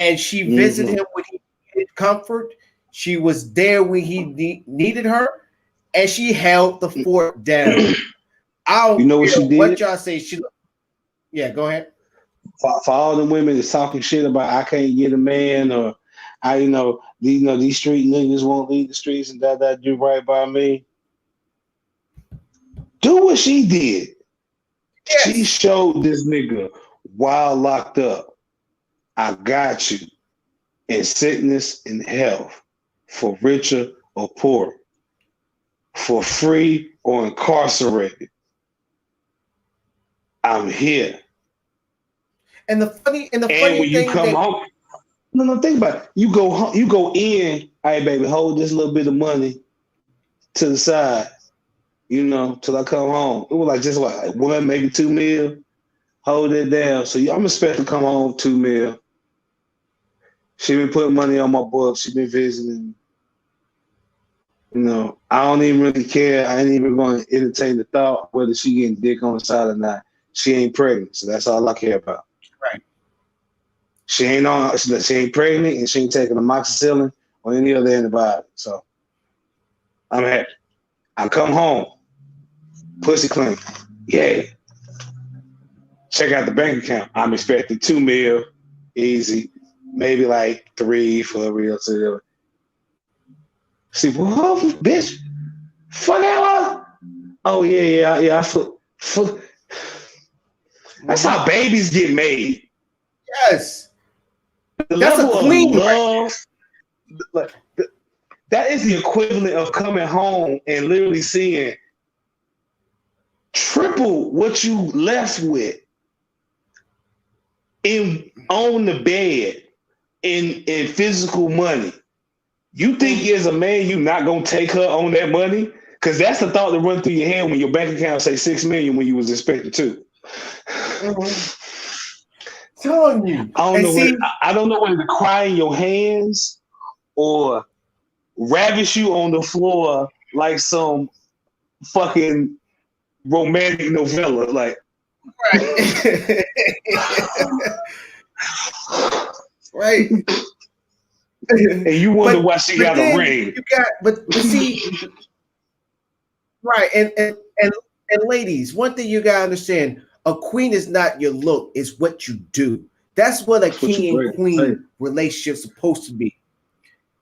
And she visited him when he needed comfort. She was there when he needed her. And she held the fort down. I don't know what she did. What y'all say? Yeah, go ahead. For all the women that's talking shit about I can't get a man or these street niggas won't leave the streets and that do right by me. Do what she did. Yes. She showed this nigga while locked up. I got you in sickness and health, for richer or poorer, for free or incarcerated. I'm here. And the funny And when you thing come home, no, think about it. You go in, hey baby, hold this little bit of money to the side, till I come home. It was like just like 1, maybe 2 mil. Hold it down. So I'm expecting to come home 2 mil. She been putting money on my books. She been visiting. I don't even really care. I ain't even going to entertain the thought whether she getting dick on the side or not. She ain't pregnant, so that's all I care about. Right. She ain't pregnant, and she ain't taking amoxicillin or any other antibiotic. So I'm happy. I come home, pussy clean. Yay. Check out the bank account. I'm expecting 2 mil, easy. Maybe like 3 for a real deal. See, well, bitch, fuck out. Oh yeah. That's how babies get made. Yes. The That's level a queen, of love, that is the equivalent of coming home and literally seeing triple what you left with on the bed in physical money. You think as a man you're not gonna take her on that money? Because that's the thought that run through your head when your bank account say 6 million when you was expecting 2. Telling you. I don't know whether to cry in your hands or ravish you on the floor like some fucking romantic novella. Like, right. Right. And you wonder why she got a ring. But see, right, and ladies, one thing you gotta understand: a queen is not your look; it's what you do. That's what a king and queen relationship is supposed to be.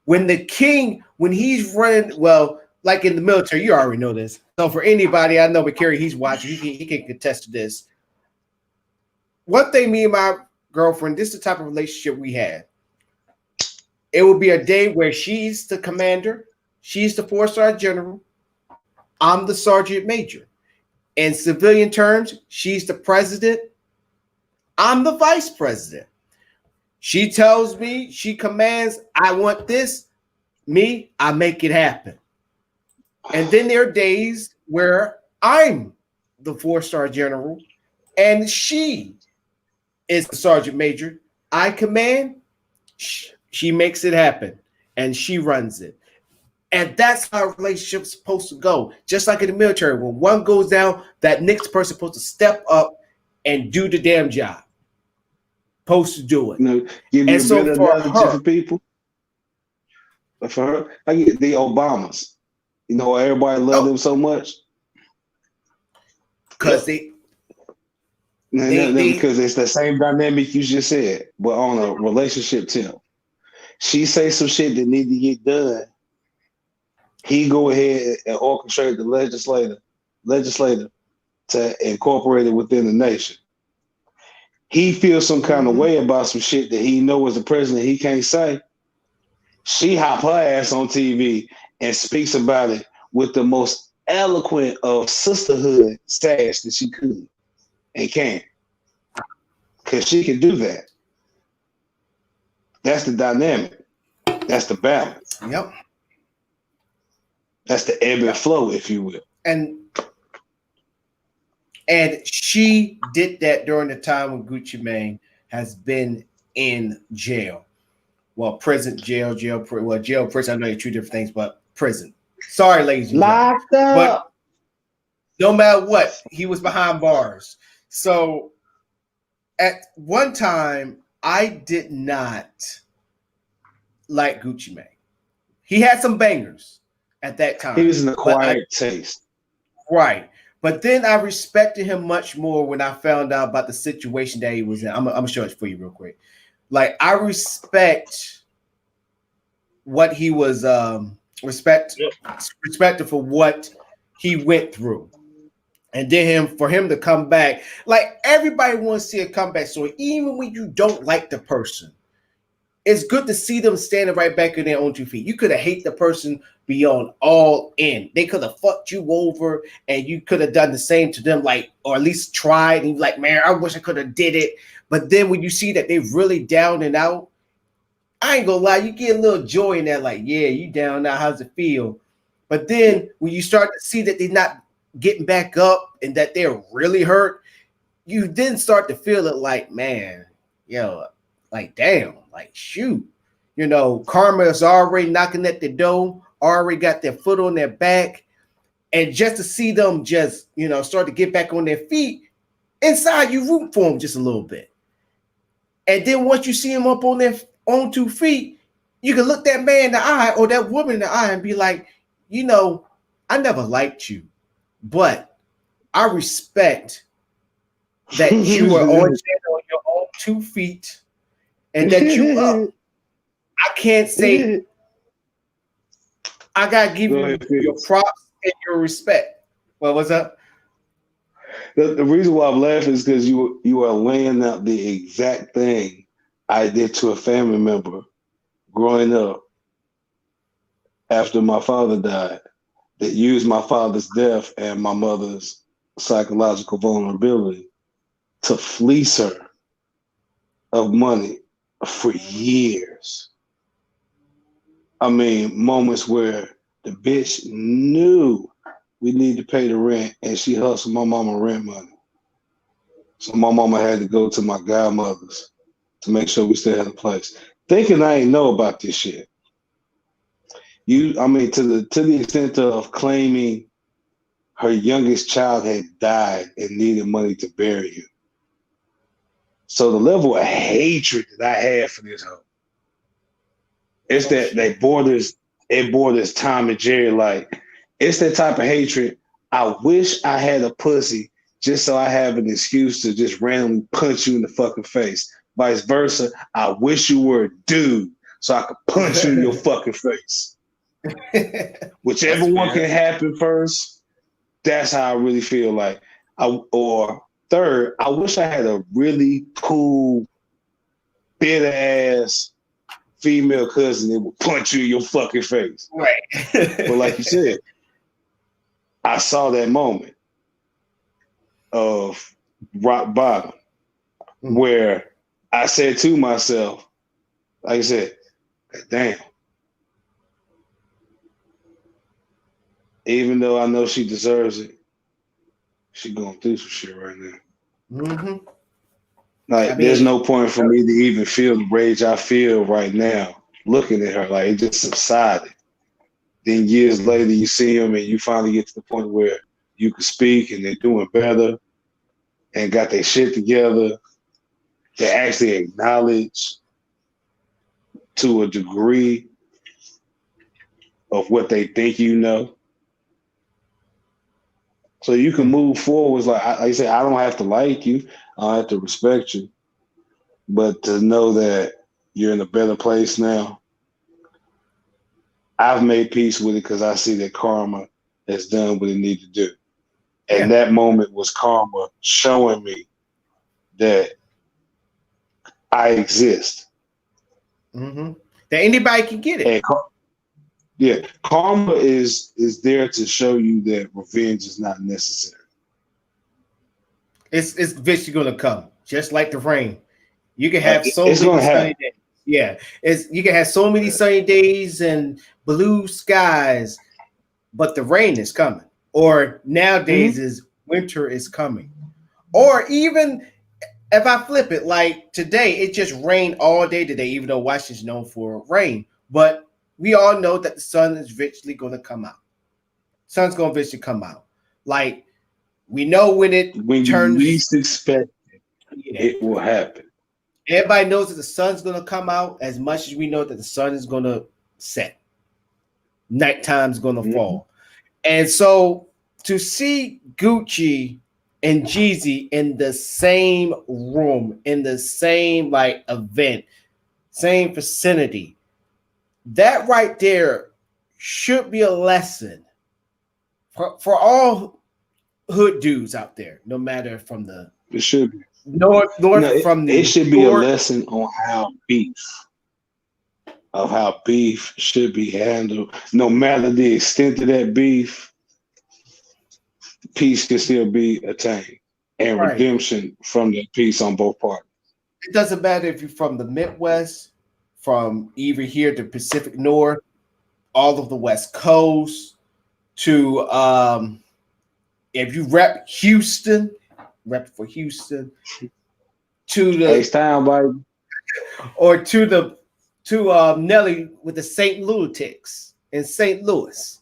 When he's running, well, like in the military, you already know this. So for anybody, I know, but Kerry, he's watching. He can contest to this. One thing, me and my girlfriend, this is the type of relationship we had. It will be a day where she's the commander, she's the 4-star general, I'm the sergeant major. In civilian terms, she's the president, I'm the vice president. She tells me, she commands, I want this, me, I make it happen. And then there are days where I'm the 4-star general and she is the sergeant major. I command, she makes it happen and she runs it. And that's how a relationship's supposed to go. Just like in the military, when one goes down, that next person's supposed to step up and do the damn job. Supposed to do it. Give you a better analogy for people. For her, I get the Obamas. Everybody loved them so much. Because because it's the same dynamic you just said, but on a relationship tip. She say some shit that need to get done. He go ahead and orchestrate the legislator to incorporate it within the nation. He feels some kind of way about some shit that he know as the president he can't say. She hop her ass on TV and speaks about it with the most eloquent of sisterhood sass that she could and can. Because she can do that. That's the dynamic. That's the balance. Yep. That's the ebb and flow, if you will. And she did that during the time when Gucci Mane has been in jail. Well, prison, jail, prison. I know you're two different things, but prison. Sorry, ladies and gentlemen. Locked up. But no matter what, he was behind bars. So at one time, I did not like Gucci Mane. He had some bangers at that time. He was an acquired taste. Right. But then I respected him much more when I found out about the situation that he was in. I'm going to show it for you real quick. Like, I respect what he was respected for what he went through. And then for him to come back, like everybody wants to see a comeback story, even when you don't like the person. It's good to see them standing right back in their own 2 feet. You could have hate the person beyond all in. They could have fucked you over, and you could have done the same to them, like, or at least tried. And you're like, man, I wish I could have did it. But then when you see that they really down and out, I ain't gonna lie, you get a little joy in that, like, yeah, you down now, how's it feel? But then when you start to see that they're not getting back up and that they're really hurt, you then start to feel it like, man, like, damn, like, shoot. Karma is already knocking at the door, already got their foot on their back. And just to see them just, start to get back on their feet, inside you root for them just a little bit. And then once you see them up on their own 2 feet, you can look that man in the eye or that woman in the eye and be like, I never liked you, but I respect that you are on your own 2 feet and that you up. I can't say I gotta give you your props and your respect. Well, what's up? The reason why I'm laughing is because you are laying out the exact thing I did to a family member growing up after my father died, that used my father's death and my mother's psychological vulnerability to fleece her of money for years. I mean, moments where the bitch knew we need to pay the rent and she hustled my mama rent money. So my mama had to go to my godmother's to make sure we still had a place. Thinking I ain't know about this shit. To the extent of claiming her youngest child had died and needed money to bury him. So the level of hatred that I had for this hoe, it's that it borders Tom and Jerry. Like, it's that type of hatred. I wish I had a pussy just so I have an excuse to just randomly punch you in the fucking face. Vice versa, I wish you were a dude so I could punch you in your fucking face. Whichever one can happen first, that's how I really feel like. Or third, I wish I had a really cool, bitter ass female cousin that would punch you in your fucking face. Right. But like you said, I saw that moment of rock bottom where I said to myself, like I said, damn. Even though I know she deserves it, she going through some shit right now. Mm-hmm. Like, there's no point for me to even feel the rage I feel right now looking at her. Like, it just subsided. Then years later, you see them and you finally get to the point where you can speak and they're doing better and got their shit together. They actually acknowledge to a degree of what they think you know. So you can move forward. Like I said, I don't have to like you. I don't have to respect you. But to know that you're in a better place now, I've made peace with it because I see that karma has done what it needed to do. And that moment was karma showing me that I exist. Mm-hmm. That anybody can get it. And karma is there to show you that revenge is not necessary. It's eventually going to come, just like the rain. You can have so many sunny days. Yeah, you can have so many sunny days and blue skies, but the rain is coming. Or nowadays is winter is coming. Or even if I flip it, like today, it just rained all day today, even though Washington's known for rain. But we all know that the sun is eventually going to come out. Sun's going to eventually come out. Like, we know when turns, you least expect it will happen. Everybody knows that the sun's going to come out as much as we know that the sun is going to set. Nighttime's going to fall. And so to see Gucci and Jeezy in the same room, in the same like event, same vicinity, That right there should be a lesson for all hood dudes out there, no matter from the It should be. No, north from it New should be a York. lesson on how beef should be handled. No matter the extent of that beef, peace can still be attained and Right. redemption from that peace on both parties. It doesn't matter if you're from the Midwest, from even here to Pacific North, all of the West Coast, to if you rep Houston, rep for Houston, to the H-Town, baby. or to Nelly with the St. Lunatics in St. Louis.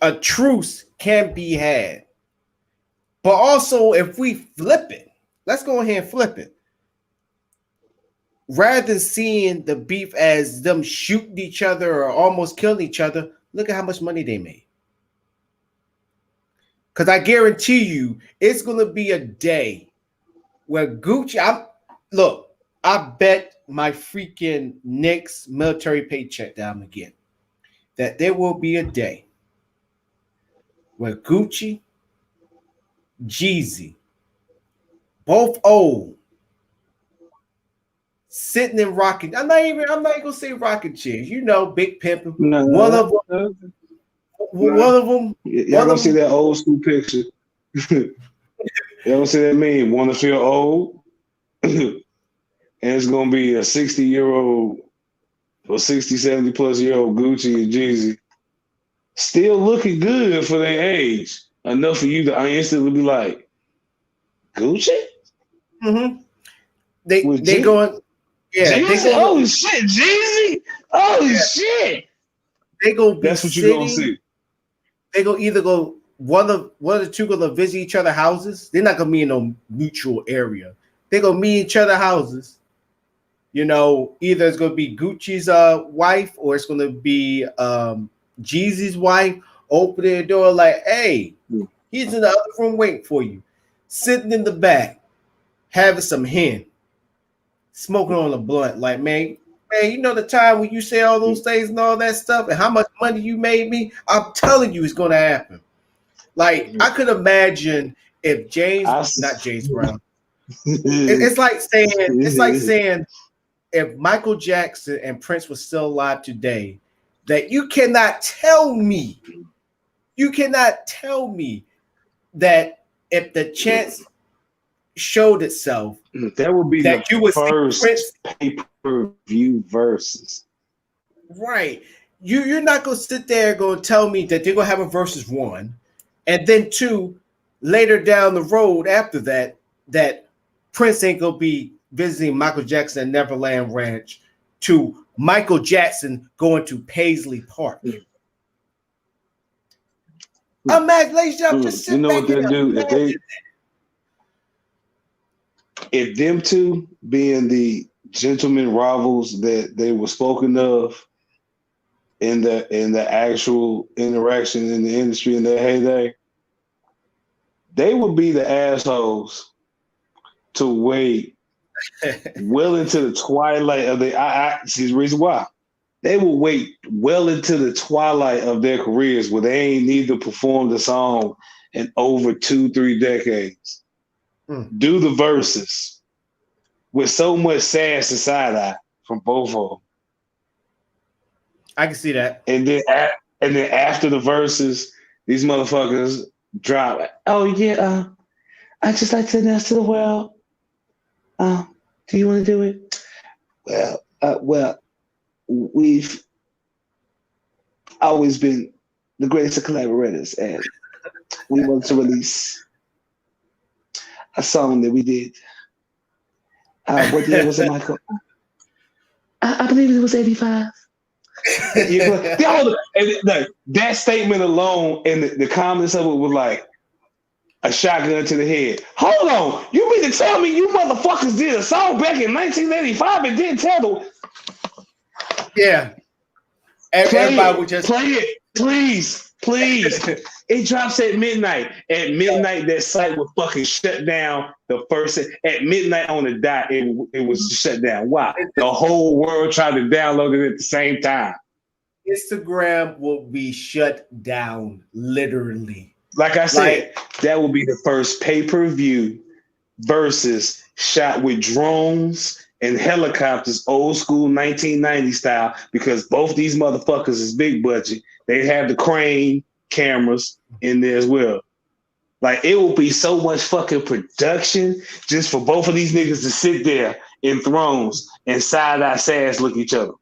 A truce can be had. But also, if we flip it, let's go ahead and flip it. Rather than seeing the beef as them shooting each other or almost killing each other, look at how much money they made. Because I guarantee you, it's going to be a day where Gucci, I bet my freaking next military paycheck that I'm going to get that there will be a day where Gucci, Jeezy, both old, sitting and rocking. I'm not even gonna say rocking chairs. You know, big pimping. No, one of them. Y'all gonna see that old school picture. Y'all gonna see that meme. Want to feel old? And it's gonna be a 60-year-old or 60, 70 plus year old Gucci and Jeezy still looking good for their age. Enough for you to instantly be like, Gucci? Mm-hmm. They going, yeah. Jeezy? They going, holy shit, Jeezy! Holy shit! They gonna be That's what you're gonna see. They gonna either go one of the two gonna visit each other houses. They're not gonna be in no mutual area. They gonna meet each other houses. You know, either it's gonna be Gucci's wife or it's gonna be Jeezy's wife. Open the door like, hey, he's in the other room waiting for you, sitting in the back, having some hen, smoking on a blunt. Like, man, you know the time when you say all those things and all that stuff and how much money you made me? I'm telling you it's going to happen. Like, I could imagine if not James Brown. It's like saying if Michael Jackson and Prince were still alive today, that you cannot tell me that if the chance showed itself, that would be that the you would first see Prince pay-per-view versus. Right. You're not gonna sit there going to tell me that they're gonna have a versus one, and then two later down the road after that Prince ain't gonna be visiting Michael Jackson at Neverland Ranch to Michael Jackson going to Paisley Park. Imagine, ladies and gentlemen, just sit back what they'll do if them two being the gentleman rivals that they were spoken of in the actual interaction in the industry in their heyday, they would be the assholes to wait well into the twilight of see the reason why. They will wait well into the twilight of their careers where they ain't need to perform the song in over 2-3 decades. Do the verses with so much sass and side eye from both of them. I can see that. And then after the verses, these motherfuckers drop. Oh yeah, I just like to announce to the world. Do you want to do it? Well, we've always been the greatest of collaborators, and we want to release a song that we did. What year was it, Michael? I believe it was 85. That statement alone and the comments of it was like a shotgun to the head. Hold on, you mean to tell me you motherfuckers did a song back in 1985 and didn't tell the yeah. Everybody would just play it, please. Please. It drops at midnight. At midnight, that site was fucking shut down. The first at midnight on the dot, it was shut down. Why? The whole world tried to download it at the same time. Instagram will be shut down, literally. Like I said, that will be the first pay-per-view versus shot with drones and helicopters, old school 1990 style, because both these motherfuckers is big budget. They have the crane cameras in there as well. Like, it will be so much fucking production just for both of these niggas to sit there in thrones and side-eye sass look each other.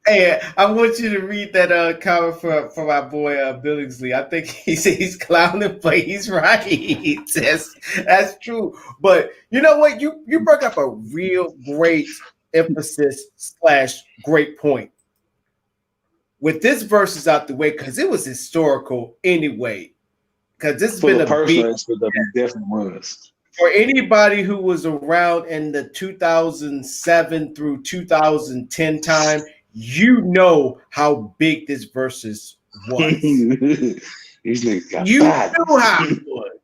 Hey, I want you to read that comment from my boy Billingsley. I think he said he's clowning, but he's right. That's true. But you know what? You brought up a real great emphasis / great point. With this versus out the way, because it was historical anyway. Because this has been a big definitely was. For anybody who was around in the 2007 through 2010 time, you know how big this versus was. These niggas got you knew how it was.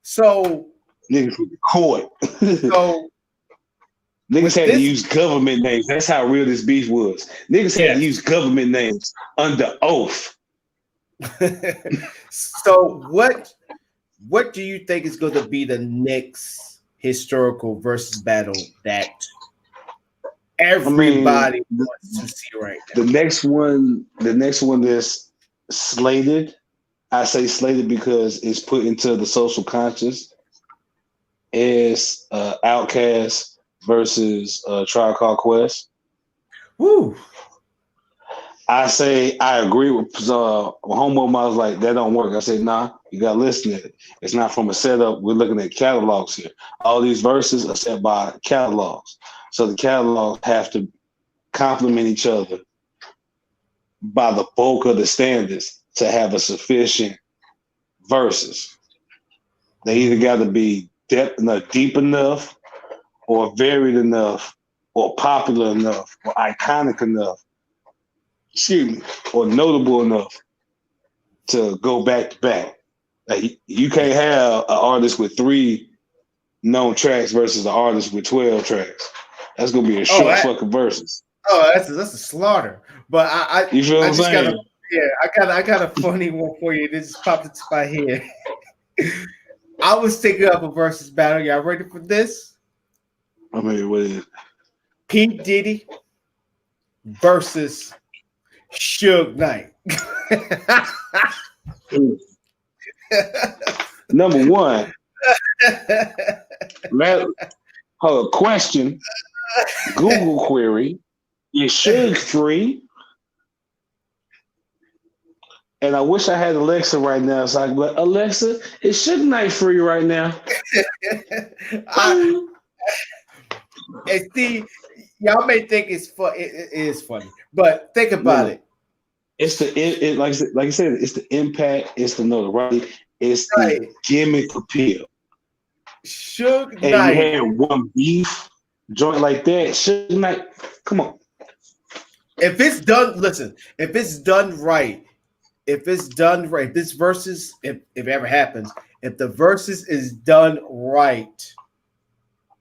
So niggas with the court. So niggas had to use government names. That's how real this beef was. Niggas had to use government names under oath. So what do you think is going to be the next historical versus battle that everybody wants to see right now? The next one that's slated. I say slated because it's put into the social conscious. Is Outkast versus Tribe Called Quest. Woo! I say I agree with Homo. I was like, that don't work. I said, nah, you gotta listen to it. It's not from a setup. We're looking at catalogs here. All these verses are set by catalogs. So the catalogs have to complement each other by the bulk of the standards to have a sufficient verses. They either got to be deep enough, or varied enough, or popular enough, or iconic enough, or notable enough to go back to back. Like, you can't have an artist with 3 known tracks versus an artist with 12 tracks. That's gonna be a short fucking verses. Oh, that's a slaughter. But you feel what I'm saying? I got a funny one for you. This just popped into my head. I was thinking of a versus battle. Y'all ready for this? I mean, what is it? P. Diddy versus Suge Knight. Number one, question, Google query, is Suge free? And I wish I had Alexa right now, so I could be like, Alexa, is Suge Knight free right now? And see, y'all may think it's it is funny, but think about it. It's like I said, it's the impact, it's the notoriety, it's the gimmick appeal. Suge and Knight. You had one beef joint like that. Suge Knight, come on. If it's done, listen. If it's done right, this versus, if it ever happens, if the versus is done right,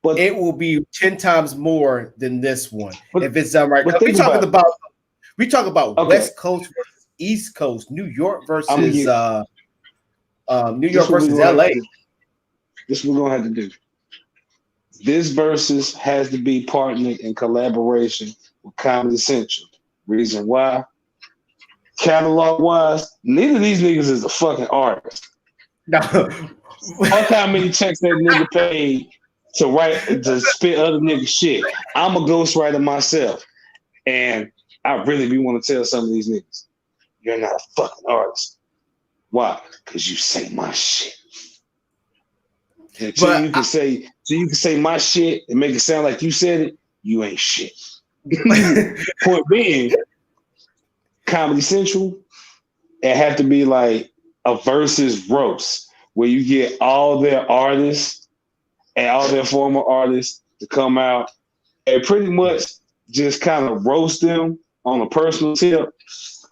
but it will be 10 times more than this one. If it's done right, we talk about West Coast versus East Coast, New York versus New York versus LA. This is what we're gonna have to do. This versus has to be partnered in collaboration with Comedy Central. Reason why? Catalog wise, neither of these niggas is a fucking artist. No. Look how many checks that nigga paid to spit other niggas shit. I'm a ghostwriter myself, and I really be want to tell some of these niggas, you're not a fucking artist. Why? Because you say my shit. So you can say my shit and make it sound like you said it, you ain't shit. Point being, Comedy Central, it have to be like a versus roast where you get all their artists and all their former artists to come out and pretty much just kind of roast them on a personal tip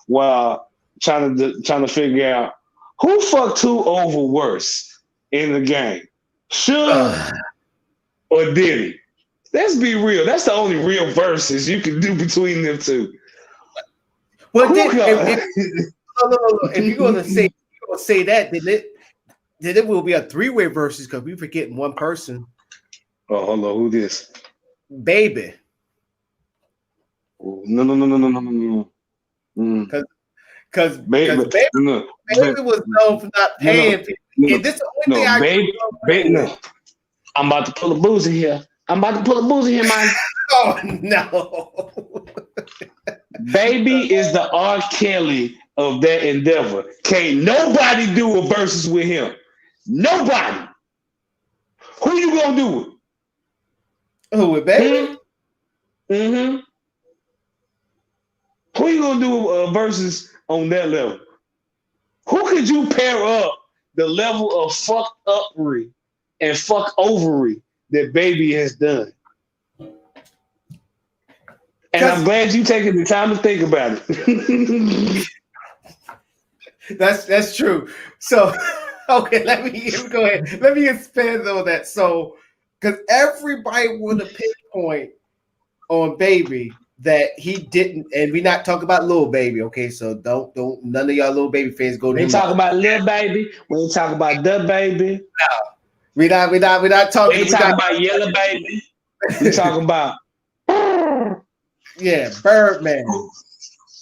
while trying to figure out who fucked who over worse in the game, Suge or Diddy. Let's be real. That's the only real verses you can do between them two. Well, if you're gonna say that, then it will be a three-way versus because we forgetting one person. Oh, hold on, who this? Baby. No. Because baby was known for not paying people. And this is the only thing I baby. I'm about to pull a boozy here. Man. Oh no. Baby is the R. Kelly of that endeavor. Can't nobody do a versus with him. Nobody. Who you gonna do it? Who with Baby? Mm-hmm. Who you gonna do a versus on that level? Who could you pair up the level of fucked upery and fuck overy that Baby has done? And I'm glad you taking the time to think about it. That's true. So, okay, let me go ahead. Let me expand on that. So, because everybody want to pinpoint on Baby that he didn't, and we're not talking about Lil Baby. Okay, so don't none of y'all Lil Baby fans go to him. We talk about Lil Baby. We ain't talk about the Baby. No, we're not talking. We ain't talking about Yellow Baby. We talking about. Yeah, Birdman.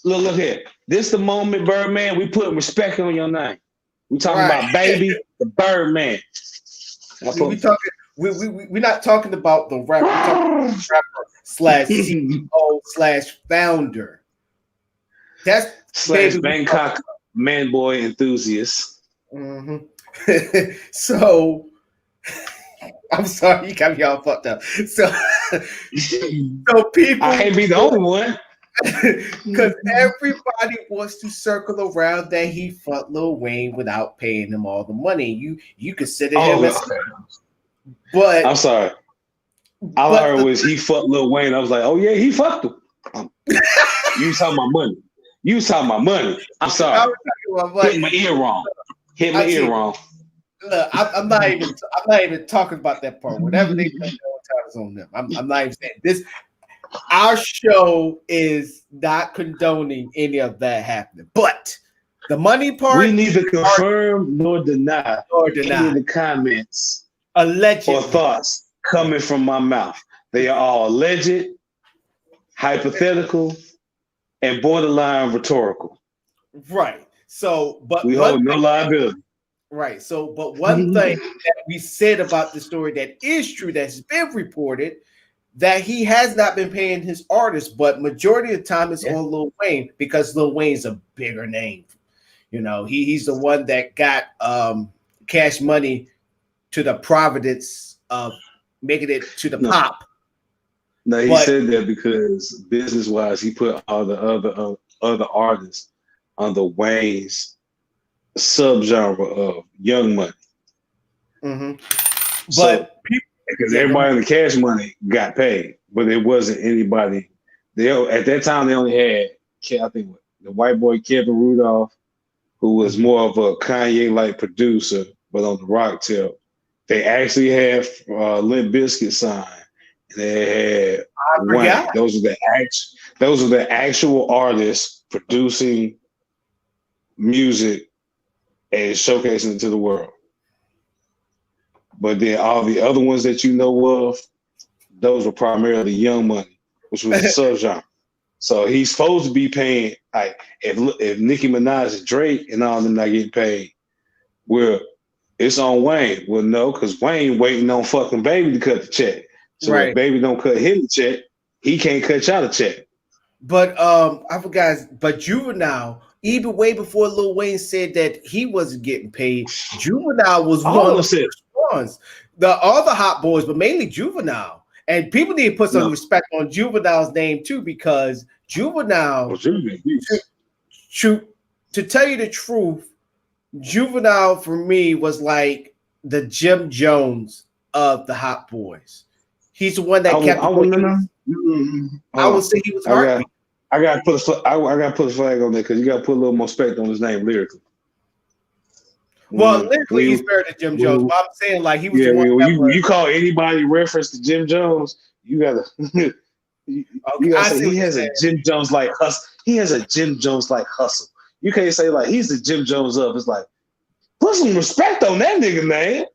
Look here. This the moment, Birdman. We put respect on your name. We talking about Baby, the Birdman. We're not talking about the rapper. We're talking about the rapper / CEO / founder. That's / Bangkok man boy enthusiast. Mm-hmm. So. I'm sorry, you got me all fucked up. So people, I can't be the only one because everybody wants to circle around that he fucked Lil Wayne without paying him all the money. You consider him as, but I'm sorry. All I heard was he fucked Lil Wayne. I was like, oh yeah, he fucked him. You was talking about money. I'm sorry. Hit my ear wrong. Look, I'm not even talking about that part. Whatever they say, is on them. I'm not even saying this. Our show is not condoning any of that happening, but the money part, we neither confirm nor deny any of the comments, alleged or thoughts coming from my mouth. They are all alleged, hypothetical, and borderline rhetorical. Right. So, but we hold no liability. Right. So, but one thing that we said about the story that is true, that's been reported, that he has not been paying his artists, but majority of the time it's on Lil Wayne because Lil Wayne's a bigger name. You know, he's the one that got Cash Money to the providence of making it to the pop. No, he said that because business-wise, he put all the other artists under Wayne's subgenre of Young Money. Mm-hmm. But because everybody in the Cash Money got paid, but it wasn't anybody. At that time they only had, I think, the white boy Kevin Rudolph, who was more of a Kanye-like producer, but on the rock tip. They actually had Limp Bizkit signed. They had Wayne. Those are the actual artists producing music and showcasing it to the world. But then all the other ones that you know of, those were primarily Young Money, which was a subgenre. So he's supposed to be paying, like, if Nicki Minaj and Drake and all them not getting paid, well, it's on Wayne. Well, no, because Wayne waiting on fucking Baby to cut the check. So if Baby don't cut him the check, he can't cut y'all the check. But I forgot, but Juvenile, even way before Lil Wayne said that he wasn't getting paid, Juvenile was one of the ones. The other Hot Boys, but mainly Juvenile. And people need to put some respect on Juvenile's name too, because Juvenile, to tell you the truth, Juvenile for me was like the Jim Jones of the Hot Boys. He's the one that kept. I would say he was heartbeat. I gotta put a flag on there because you gotta put a little more respect on his name lyrically. Well, lyrically, he's better than Jim Jones. But I'm saying like he was the one. When you call anybody reference to Jim Jones, you gotta you gotta say he has a Jim Jones like hustle. He has a Jim Jones like hustle. You can't say like he's the Jim Jones of. It's like put some respect on that nigga, man.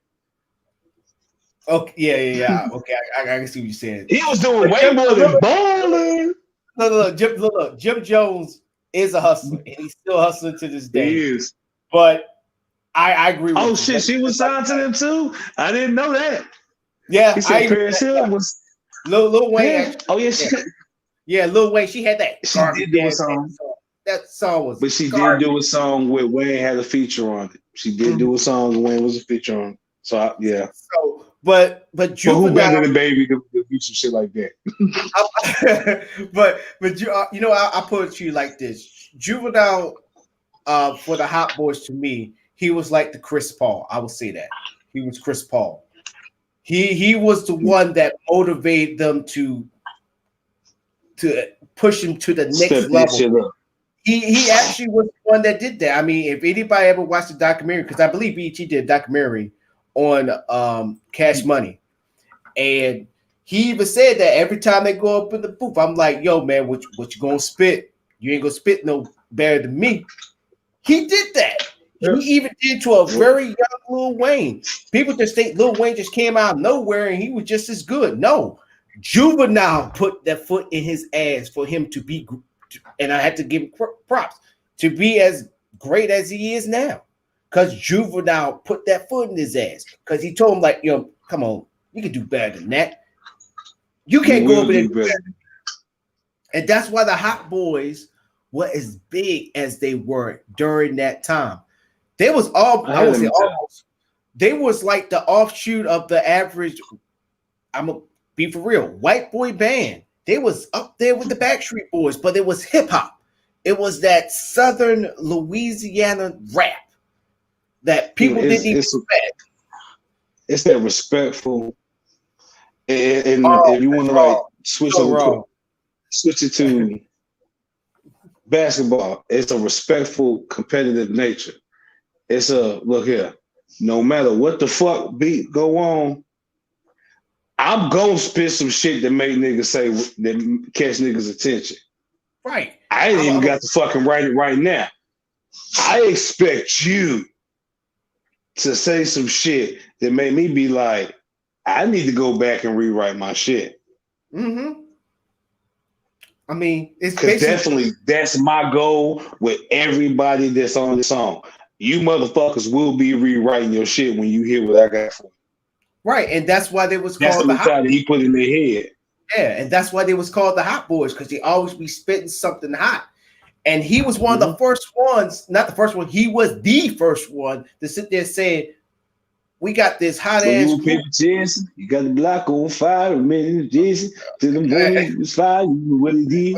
Okay, yeah. Okay, I can see what you're saying. He was doing way more than balling. Look, Jim Jones is a hustler, and he's still hustling to this day. He is. But I agree with you. Oh shit, she was signed to them too? I didn't know that. Yeah, he said Paris Hill was Lil Wayne. Oh yeah, Lil Wayne. She had that. She did do a song. That song was. But she did do a song with Wayne had a feature on it. She did do a song with Wayne was a feature on it. So yeah. So but Juvenile, who better than Baby to do some shit like that? but you know I put it to you like this: Juvenile, for the Hot Boys, to me, he was like the Chris Paul. I will say that he was Chris Paul. He was the one that motivated them to push him to the next level. He actually was the one that did that. I mean, if anybody ever watched the documentary, because I believe BET did a documentary on Cash Money, and he even said that every time they go up in the booth, I'm like, yo, man, what you gonna spit? You ain't gonna spit no better than me. He did that. He even did to a very young Lil Wayne. People just think Lil Wayne just came out of nowhere and he was just as good. No, Juvenile put that foot in his ass for him to be, and I had to give him props, to be as great as he is now. Because Juvenile put that foot in his ass. Because he told him, like, yo, come on, you can do better than that. You can't go over there and do better. And that's why the Hot Boys were as big as they were during that time. They was I would say almost. They was like the offshoot of the average. I'm gonna be for real. White boy band. They was up there with the Backstreet Boys, but it was hip hop. It was that Southern Louisiana rap that people didn't even respect. It's that respectful. And if you want to like switch it to basketball, it's a respectful, competitive nature. It's a look here. No matter what the fuck beat go on, I'm gonna spit some shit that make niggas say that catch niggas' attention. Right. I ain't even got to fucking write it right now. I expect you to say some shit that made me be like, I need to go back and rewrite my shit. Mm-hmm. I mean, it's definitely that's my goal with everybody that's on the song. You motherfuckers will be rewriting your shit when you hear what I got for you. Right, and that's why they was called the Hot Boys. He put in their head. Yeah, and that's why they was called the Hot Boys, because they always be spitting something hot. And he was one of the first ones, not the first one, he was the first one to sit there saying, we got this hot ass. You got the block on fire, man, Jason. To the morning was fire, you know what it did.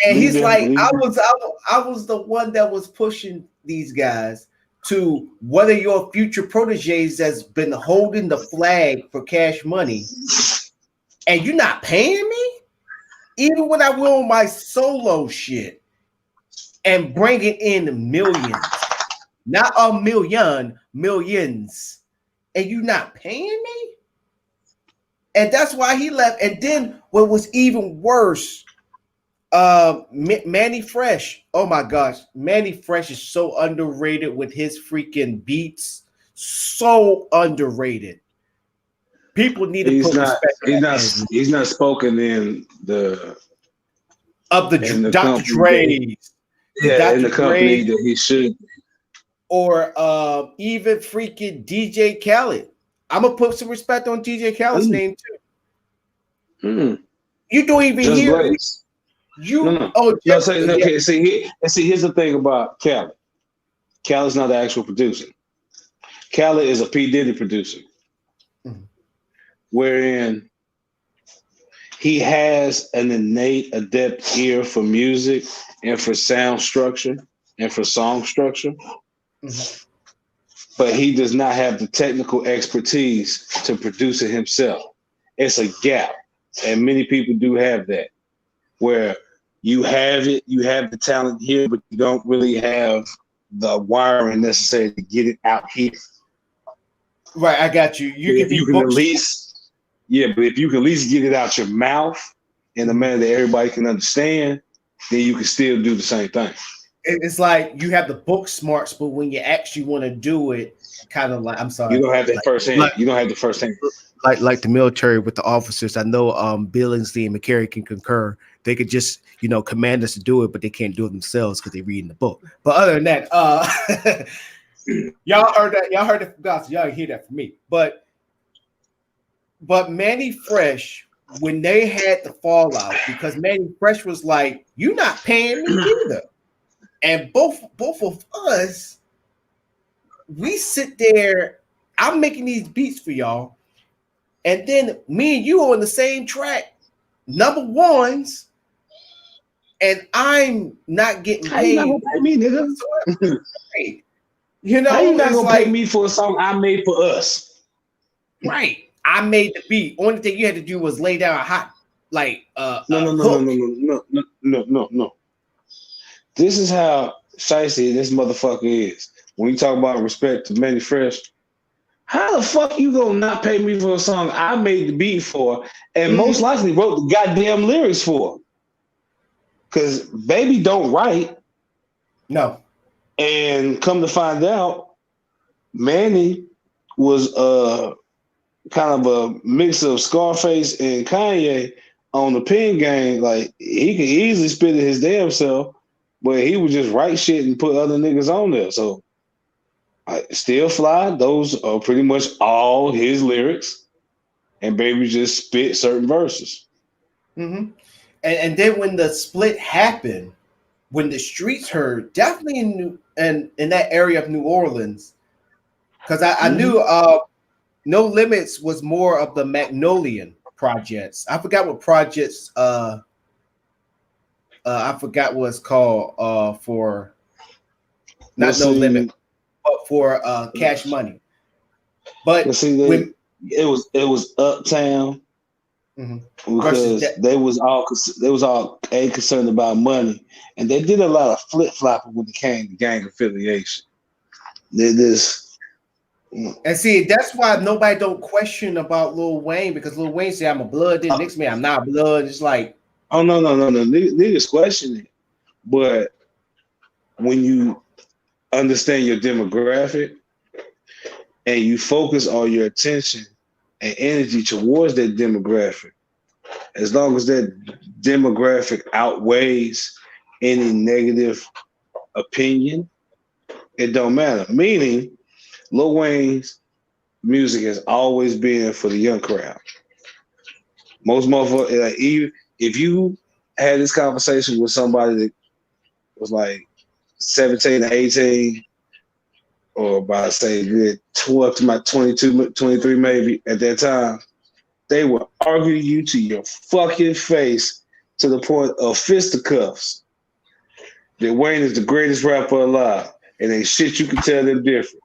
And he's like, I was the one that was pushing these guys to whether your future proteges has been holding the flag for Cash Money, and you're not paying me, even when I will on my solo shit and bringing in millions, not a million, millions, and you not paying me, and that's why he left. And then what was even worse. Manny Fresh. Oh my gosh, Manny Fresh is so underrated with his freaking beats. So underrated. People need to put respect. He's not spoken in the Dr. Dre's. Yeah, in the company that he should. Or even freaking DJ Khaled. I'm gonna put some respect on DJ Khaled's name too. You don't even hear it. Okay. See, here's the thing about Khaled. Khaled's not the actual producer. Khaled is a P. Diddy producer, wherein he has an innate, adept ear for music and for sound structure and for song structure, but he does not have the technical expertise to produce it himself. It's a gap, and many people do have that. where you have the talent here, but you don't really have the wiring necessary to get it out here. Right, I got you. You can If be you can at booked. least, yeah, but if you can at least get it out your mouth in a manner that everybody can understand, then you can still do the same thing. It's like you have the book smarts, but when you actually want to do it, kind of like I'm sorry, You don't have that first hand. You don't have the first hand. Like the military with the officers. I know Billingsley and McCary can concur. They could just command us to do it, but they can't do it themselves because they read in the book. But other than that, y'all heard that. Y'all heard it from God, so y'all hear that from me. But Manny Fresh, when they had the fallout, because Manny Fresh was like, "You're not paying me either," and both of us, we sit there. I'm making these beats for y'all. And then me and you are on the same track, number ones, and I'm not getting paid. How you not gonna pay me, nigga? How you not gonna pay me for a song I made for us? Right. I made the beat. Only thing you had to do was lay down a hot, No. This is how shicey this motherfucker is. When you talk about respect to Manny Fresh, how the fuck you gonna not pay me for a song I made the beat for and most likely wrote the goddamn lyrics for? Because Baby don't write. No. And come to find out, Manny was kind of a mix of Scarface and Kanye on the pen game. Like he could easily spit it his damn self, but he would just write shit and put other niggas on there. So Still Fly, those are pretty much all his lyrics, and Baby just spit certain verses. Mm-hmm. And then when the split happened, when the streets heard, definitely in that area of New Orleans, because I knew No Limits was more of the Magnolian projects. I forgot what projects I forgot what it's called for not No Limit, but for Cash Money. But it was Uptown because they was all concerned about money, and they did a lot of flip flopping when it came to gang affiliation. And see, that's why nobody don't question about Lil Wayne, because Lil Wayne say I'm a blood, then next man I'm not blood. It's like, oh no, niggas question it, but when you understand your demographic and you focus all your attention and energy towards that demographic, as long as that demographic outweighs any negative opinion, it don't matter. Meaning, Lil Wayne's music has always been for the young crowd. Most motherfuckers, like, even if you had this conversation with somebody that was like 17 to 18, or about say good 12 to my 22, 23 maybe at that time, they would argue you to your fucking face to the point of fisticuffs that Wayne is the greatest rapper alive, and ain't shit you can tell them different.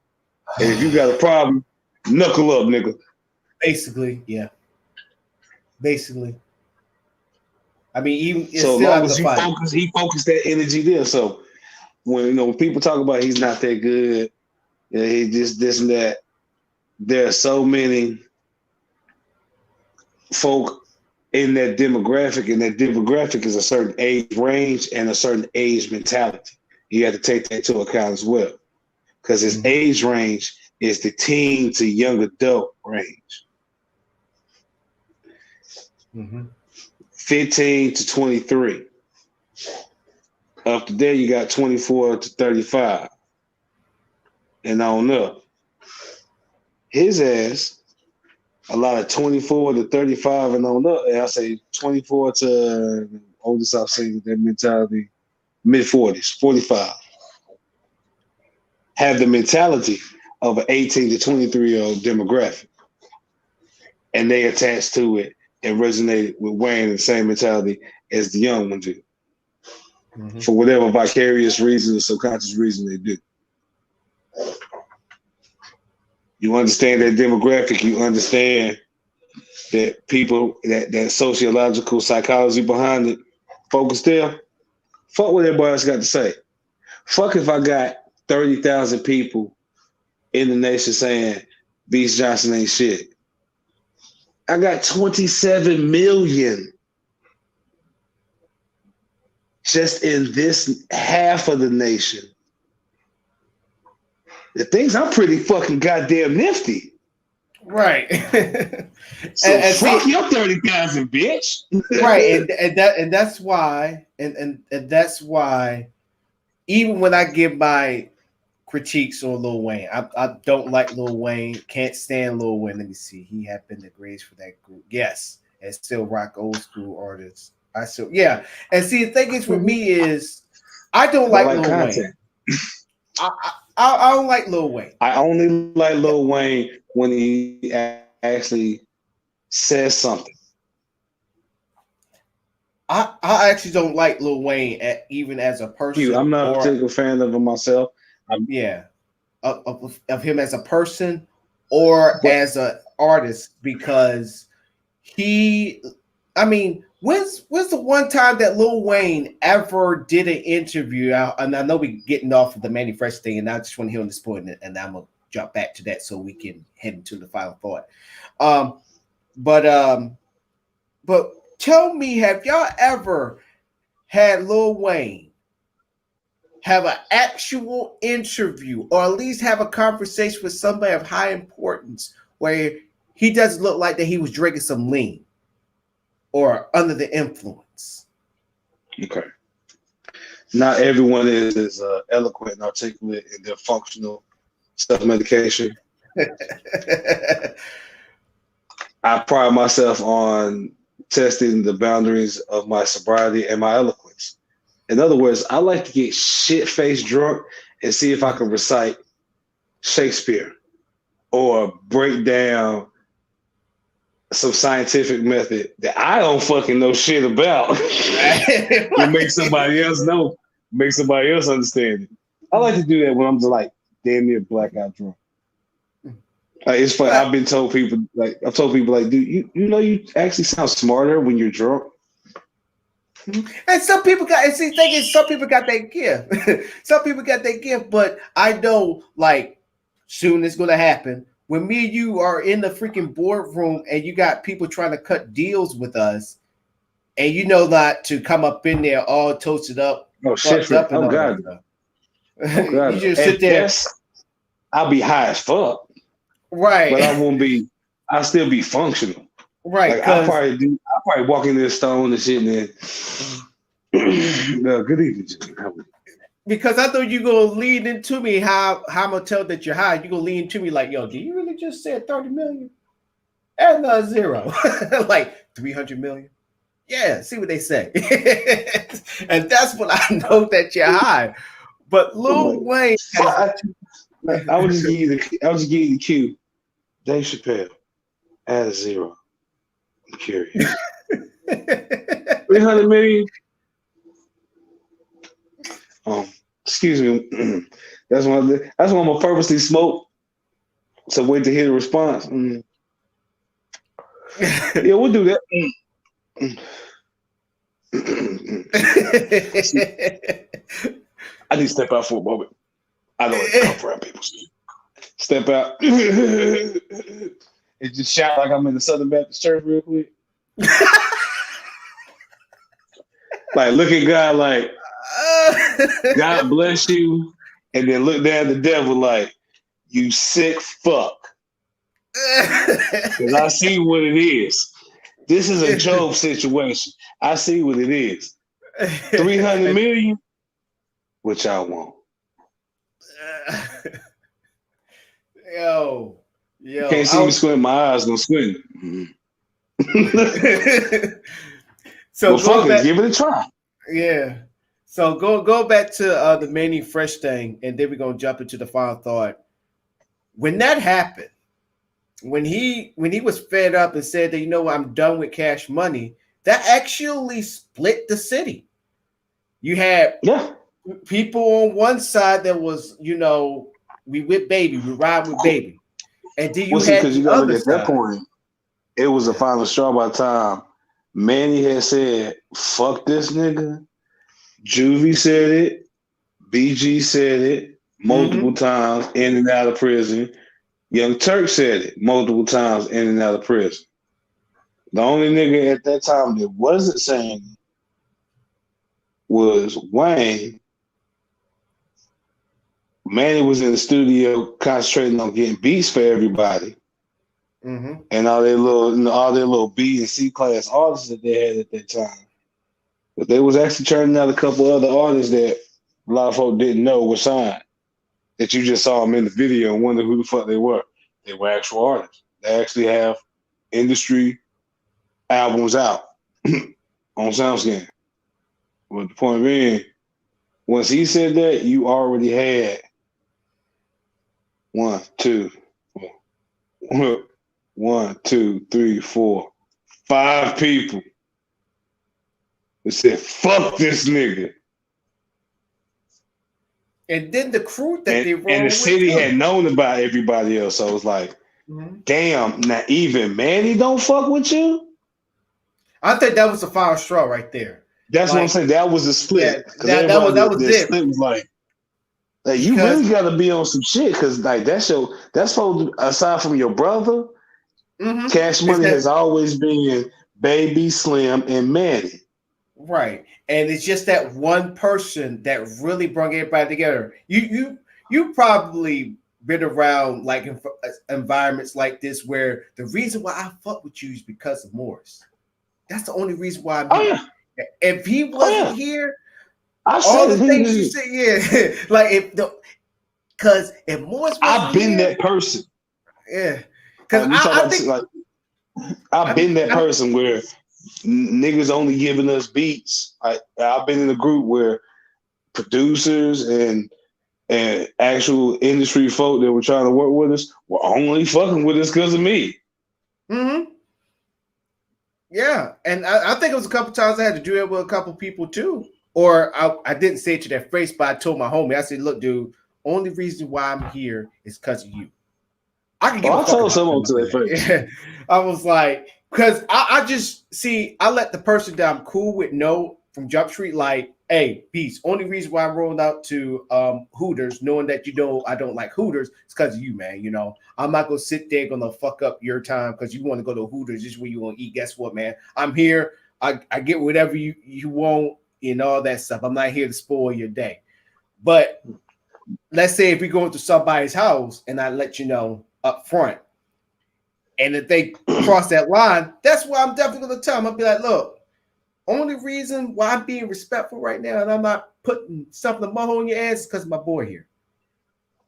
And if you got a problem, knuckle up, nigga. Basically, yeah. Basically. I mean, even so still long as you focus, he focused that energy there. So when people talk about he's not that good, he just this and that, there are so many folk in that demographic, and that demographic is a certain age range and a certain age mentality. You have to take that into account as well, because his age range is the teen to young adult range. 15 to 23. Up to there, you got 24 to 35. And on up. His ass, a lot of 24 to 35 and on up. And I say 24 to oldest I've seen that mentality, mid-40s, 45. Have the mentality of an 18 to 23-year-old demographic. And they attach to it and resonate with Wayne the same mentality as the young ones do. For whatever vicarious reason or subconscious reason they do. You understand that demographic, you understand that people, that sociological psychology behind it, Focus there. Fuck what everybody else got to say. Fuck if I got 30,000 people in the nation saying Beast Johnson ain't shit. I got 27 million just in this half of the nation. The things I'm pretty fucking goddamn nifty. Right. So fuck your 30,000, bitch. Right, and that's why that's why even when I give my critiques on Lil Wayne, I don't like Lil Wayne, can't stand Lil Wayne. Let me see, he had been the greatest for that group, yes, and still rock old school artists. I still, yeah, and see the thing is with me is I don't like Lil Wayne. I don't like Lil Wayne. I only like Lil Wayne when he actually says something. I actually don't like Lil Wayne even as a person. I'm not a particular fan of him myself. Of him as a person or as an artist, because when's the one time that Lil Wayne ever did an interview? And I know we're getting off of the Manny Fresh thing, and I just want to hear on this point, and I'm gonna jump back to that so we can head into the final thought. But tell me, have y'all ever had Lil Wayne have an actual interview, or at least have a conversation with somebody of high importance where he doesn't look like that he was drinking some lean or under the influence? Okay. Not everyone is eloquent and articulate in their functional self-medication. I pride myself on testing the boundaries of my sobriety and my eloquence. In other words, I like to get shit-faced drunk and see if I can recite Shakespeare or break down some scientific method that I don't fucking know shit about. To make somebody else know, make somebody else understand it. I like to do that when I'm just like damn near blackout drunk. It's funny. I've told people like, dude, you know, you actually sound smarter when you're drunk. And some people got, and see, thing is, some people got that gift. Some people got that gift, but I know, like, soon it's gonna happen. When me and you are in the freaking boardroom and you got people trying to cut deals with us, and you know not to come up in there all toasted up. Oh shit! Up and God. You just sit there. Yes, I'll be high as fuck. Right. But I won't be. I'll still be functional. Right. Like I'll probably walk in there stone and shit, and then good evening, Jimmy. Because I thought you gonna lean into me how I'm gonna tell that you're high. You gonna lean to me like, yo, did you really just say 30 million? And a zero. Like 300 million. Yeah, see what they say. And that's when I know that you're high. But Lil Wayne, I would just give you the cue. Dave Chappelle, add a zero. I'm curious. 300 million. Excuse me. That's why I'm gonna purposely smoke. So wait to hear the response. Yeah, we'll do that. I need to step out for a moment. I don't like to come around people. Step out and just shout like I'm in the Southern Baptist Church real quick. Like look at God like, God bless you, and then look down at the devil like, you sick fuck. Because I see what it is. This is a Job situation. I see what it is. 300 million, which I want. Yo. Can't see me squint, my eyes gonna squint. So well, fuck it, give it a try. Yeah. So go back to the Manny Fresh thing, and then we're gonna jump into the final thought. When that happened, when he was fed up and said that, you know what, I'm done with Cash Money, that actually split the city. You had people on one side that was, you know, we with Baby, we ride with Baby, and then you had because you got to look at that point. It was a final straw by the time Manny had said, "Fuck this nigga." Juvie said it. BG said it multiple times in and out of prison. Young Turk said it multiple times in and out of prison. The only nigga at that time that wasn't saying it was Wayne. Manny was in the studio concentrating on getting beats for everybody. And all their little B and C class artists that they had at that time. But they was actually turning out a couple other artists that a lot of folks didn't know were signed. That you just saw them in the video and wonder who the fuck they were. They were actual artists. They actually have industry albums out on SoundScan. But the point being, once he said that, you already had 1, 2, 4, 5 people that said, "Fuck this nigga." And then the crew that they rolled and the with city too. had known about everybody else, so it was like, damn, now even Manny don't fuck with you? I think that was the final straw right there. That's what I'm saying. That was a split. Yeah, that was the it. split was like you really got to be on some shit because like that's supposed to, aside from your brother, Cash Money has always been Baby, Slim, and Manny. Right. And it's just that one person that really brought everybody together. You probably been around like environments like this where the reason why I fuck with you is because of Morris. That's the only reason why I'm here. Yeah. If he wasn't here, all the things you said, like because if Morris wasn't I've been that person. Yeah. Because I think like I've been that person where niggas only giving us beats. I've been in a group where producers and actual industry folk that were trying to work with us were only fucking with us because of me. Yeah, and I think it was a couple times I had to do it with a couple people too. Or I didn't say it to their face, but I told my homie, I said, "Look, dude, only reason why I'm here is because of you." I can give a fuck. I told someone to their face. Yeah. I was like, because I just see, I let the person that I'm cool with know from Jump Street, like, hey, peace. Only reason why I'm rolling out to Hooters, knowing that I don't like Hooters, it's because of you, man. You know, I'm not gonna sit there gonna fuck up your time because you want to go to Hooters. This is where you want to eat. Guess what, man? I'm here. I get whatever you want and all that stuff. I'm not here to spoil your day. But let's say if we go into somebody's house and I let you know up front, and if they cross that line, that's why I'm definitely gonna tell them. I'll be like, look, only reason why I'm being respectful right now and I'm not putting something to muzzle on your ass is because of my boy here.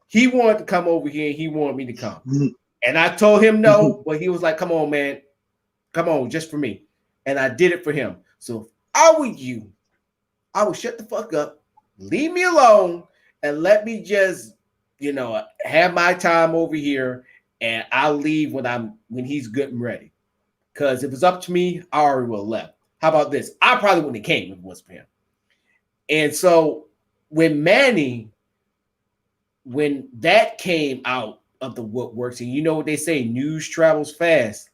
He wanted to come over here and he wanted me to come. And I told him no, but he was like, come on, man. Come on, just for me. And I did it for him. So if I were you, I would shut the fuck up, leave me alone, and let me just, have my time over here, and I'll leave when he's good and ready. Because if it's up to me, I already would have left. How about this? I probably wouldn't have came if it wasn't for him. And so when that came out of the woodworks, and you know what they say, news travels fast.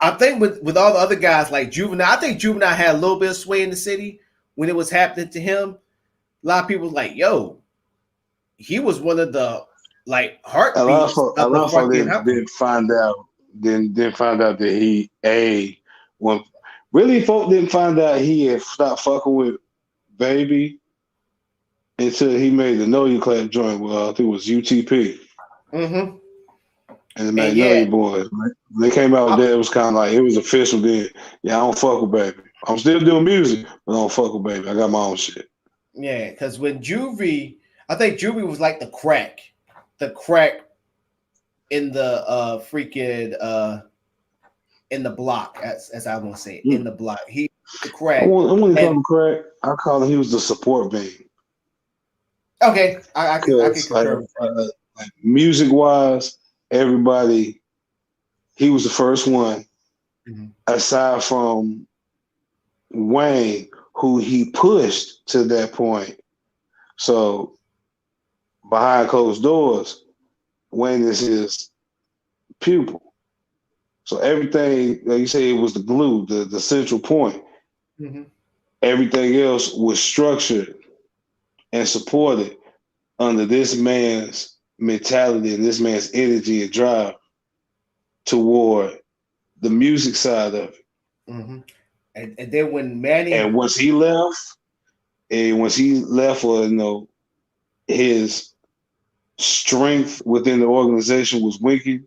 I think with all the other guys like Juvenile, I think Juvenile had a little bit of sway in the city when it was happening to him. A lot of people was like, yo, he was one of the heartbeats. A lot of folks didn't find out that he folk didn't find out he had stopped fucking with Baby until he made the Know You Clap joint with I think it was UTP. And the Magnolia Boys. When they came out there, it was kind of like it was official then. Yeah, I don't fuck with Baby. I'm still doing music, but I don't fuck with Baby. I got my own shit. Yeah, because when I think Juvie was like the crack in the in the block, as I want to say it, in the block. He the crack. I wouldn't call him crack. I call him he was the support beam. Okay, I can confirm. Like music wise, everybody, he was the first one, aside from Wayne, who he pushed to that point. So behind closed doors, Wayne is his pupil. So everything, like you say, it was the glue, the central point. Mm-hmm. Everything else was structured and supported under this man's mentality and this man's energy and drive toward the music side of it. Mm-hmm. And then when Manny, And once he left for his strength within the organization was weakened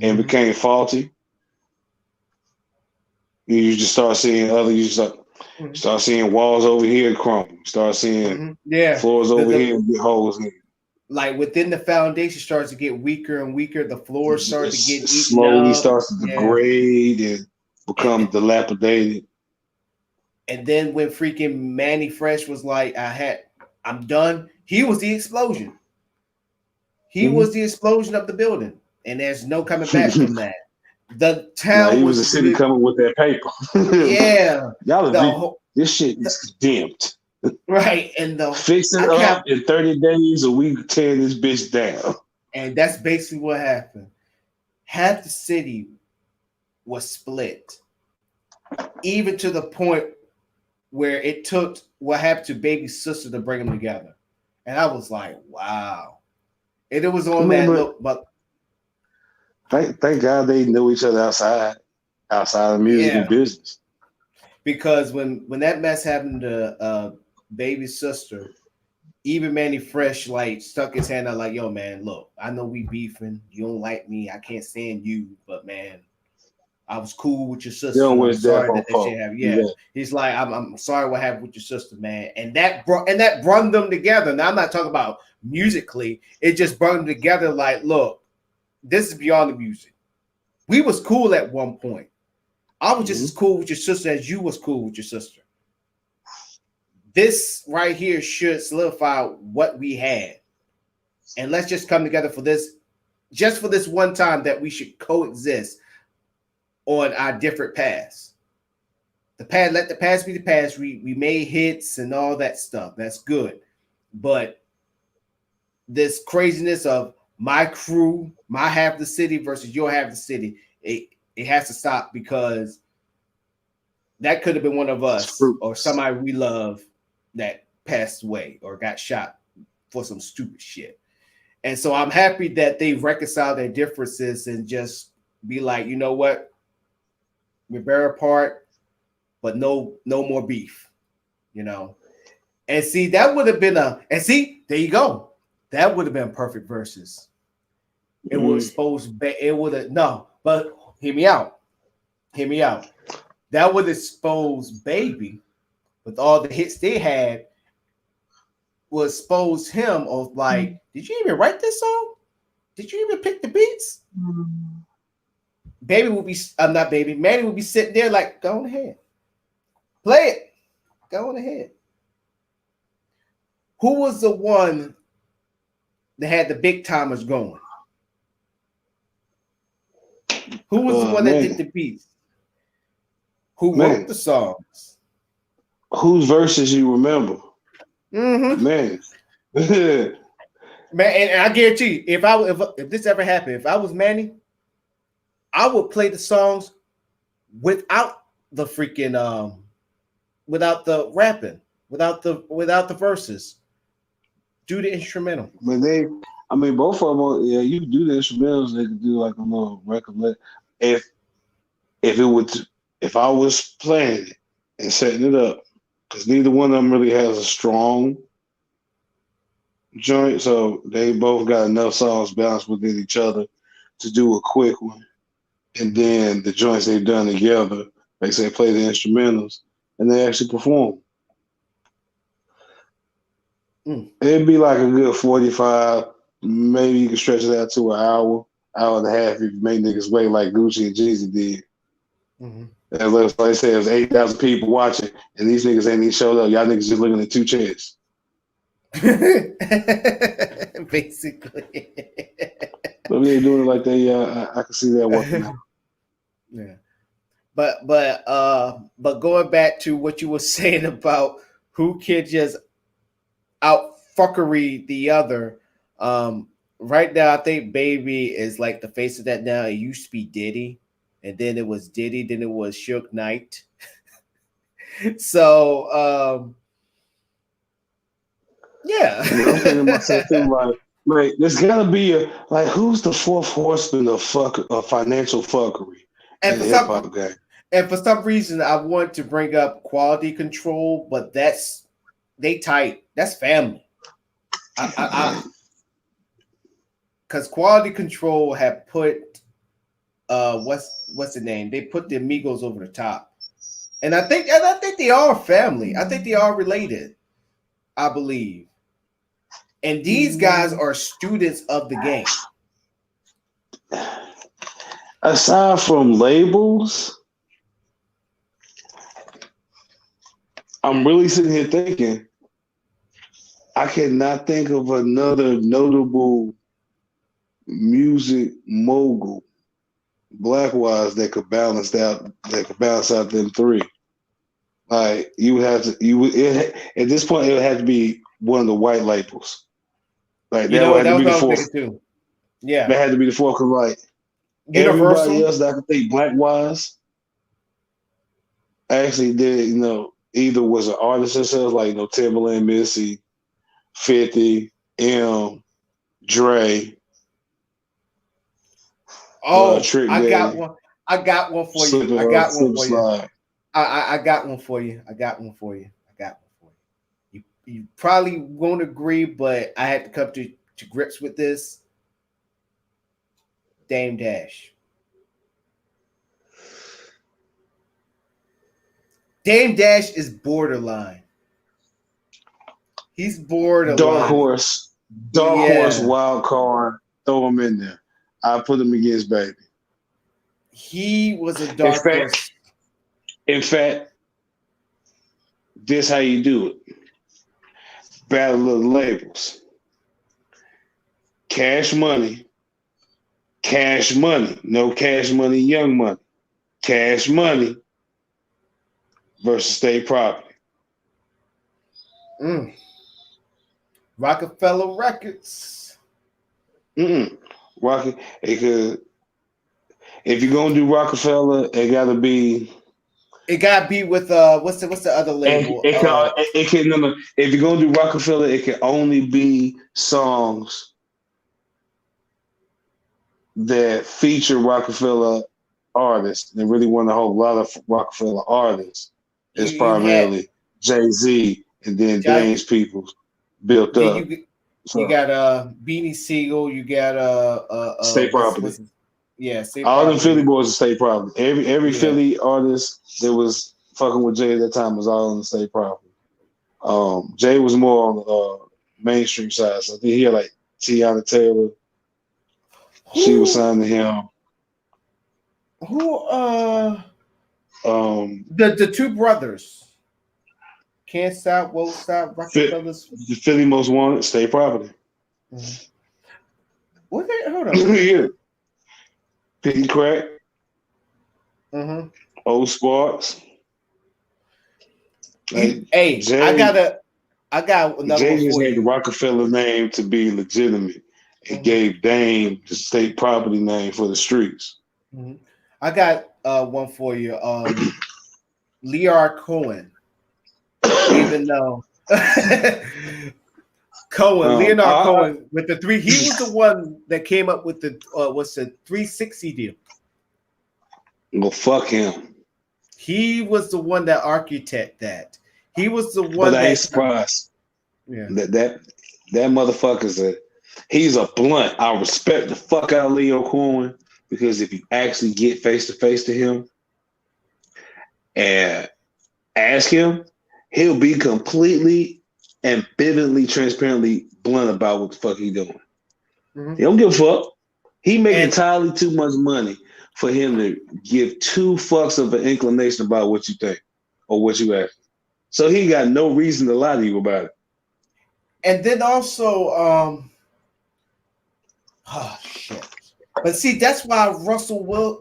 and mm-hmm. became faulty, you just start seeing Mm-hmm. start seeing walls over here crumble, start seeing Mm-hmm. Yeah, floors over the here get holes in. like within the foundation starts to get weaker and weaker. The floors start to get It eaten slowly up. starts to Yeah, degrade and become and, dilapidated. and then when freaking Manny Fresh was like, I'm done. He was the explosion. He was Mm-hmm. the explosion of the building, and there's no coming back from that. The Now town he was was the city coming with that paper. yeah, Y'all the agree? whole This shit the, is condemned. right, and the Fix it I up kept, in 30 days or we tear this bitch down. and that's basically what happened. Half the city was split, even to the point where it took what happened to baby's sister to bring them together, and I was like, wow. And it was I on mean, that but look, but thank God they know each other outside of music yeah, and business. because when that mess happened to baby's sister, even Manny Fresh like stuck his hand out like, yo, man, look, I know we beefing. You don't like me. I can't stand you, but man, I was cool with your They sister. don't I'm wish death sorry on that shit folk. happened. Yeah. Yeah. He's like, I'm sorry what happened with your sister, man. And that brought them together. Now I'm not talking about musically. It just brought them together like, look, this is beyond the music. We was cool at one point. I was just Mm-hmm. as cool with your sister as you was cool with your sister. This right here should solidify what we had. And let's just come together for this, just for this one time that we should coexist on our different paths. The past, let the past be the past. We made hits and all that stuff. That's good. But this craziness of my crew, my half of the city versus your half of the city, it has to stop because that could have been one of It's us or fruitless. somebody we love that passed away or got shot for some stupid shit. And so I'm happy that they reconcile their differences and just be like, you know what, we're bear apart, but no more beef, you know. And see, that would have been and see, there you go. That would have been perfect verses. It would Mm-hmm. expose, it would have, no, but hear me out. Hear me out. That would expose Baby with all the hits they had, will expose him of like, did you even write this song? Did you even pick the beats? Baby would be, I'm not Baby, Manny would be sitting there like, go on ahead. Play it. Go on ahead. Who was the one that had the big timers going? Who was the one that did Man, the beats? Who wrote man, the songs? whose verses you remember? Mm-hmm. Man. Yeah. Man, and I guarantee you, if this ever happened, if I was Manny, I would play the songs without the freaking without the rapping, without the verses. Do the instrumental. But both of them, yeah, you can do the instrumentals, they could do like a little record. If if it would, if I was playing it and setting it up, because neither one of them really has a strong joint, so they both got enough songs balanced within each other to do a quick one. And then the joints they've done together, like say, play the instrumentals, and they actually perform. Mm. It'd be like a good 45. Maybe you can stretch it out to an hour and a half if you make niggas wait like Gucci and Jeezy did. Mm-hmm. And like I said, there's 8,000 people watching, and these niggas ain't even showed up. Y'all niggas just looking at two chairs. Basically. But they doing it like they, I can see that working out. Yeah. But going back to what you were saying about who can just out fuckery the other, right now, I think Baby is like the face of that now. It used to be Diddy, and then it was Diddy, then it was Shook Knight. So yeah. I'm thinking to myself too, like there's gotta be a like who's the fourth horseman of financial fuckery and in for the hip some hop game? and for some reason I want to bring up quality control, but that's they tight. That's family. I because quality control have put what's the name? They put the Amigos over the top. And I think they are family. I think they are related, I believe. And these guys are students of the game. Aside from labels, I'm really sitting here thinking I cannot think of another notable music mogul black-wise that could balance out them three. Like you would have to at this point it would have to be one of the white labels. Like You that know would what? have That to was be what the I was fourth. thinking too. Yeah. That had to be the fourth because like everybody Universal. else that I could think black-wise actually did, either was an artist themselves, like Timberland, Missy, 50, M, Dre, Oh, Trick I got Daddy, one. I got one for you. Slip I got one Slip for you. Slide. I got one for you. I got one for you. I got one for you. You probably won't agree, but I had to come to grips with this. Dame Dash. Dame Dash is borderline. He's Dark borderline. horse, Yeah. wild card, throw him in there. I put him against Baby. He was a In dark fact, horse. in fact, this how you do it. Battle of the labels. Cash Money, no Cash Money, Young Money. Cash Money versus State Property. Rockefeller Records. Rocket. If you're gonna do Rockefeller, it gotta be. It got beat with what's the other label? It can no, no. If you're gonna do Rockefeller, it can only be songs that feature Rockefeller artists. They really want a whole lot of Rockefeller artists. It's You had primarily Jay-Z and then Dame's people built then up. you So got Beanie Siegel, you got State Property. State All them Property. Philly boys are State Property. Every Yeah. Philly artist that was fucking with Jay at that time was all on the State Property. Jay was more on the mainstream side. So I think he had like Tiana Taylor. She was signed to him. The two brothers. Can't Stop, Won't Stop, Rockefellers. The Philly Most Wanted, State Property. Mm-hmm. What they hold on. Yeah. Piggy Crack. Mm-hmm. Old Sparks. Like, Hey, Jay, I got another Jay one just for had the you. Rockefeller name to be legitimate. It gave Dame the State Property name for the streets. Mm-hmm. I got one for you. Lear Cohen. Even though Leonard Cohen with the three, he was the one that came up with the what's the 360 deal. Well, fuck him. He was the one that architect that. He was the one but that I ain't surprised. Yeah. That motherfucker's he's a blunt. I respect the fuck out of Leo Cohen because if you actually get face to face to him and ask him, he'll be completely and vividly, transparently blunt about what the fuck he doing. He don't give a fuck. He make entirely too much money for him to give two fucks of an inclination about what you think or what you ask. So he got no reason to lie to you about it. And then also, oh shit! But see, that's why Russell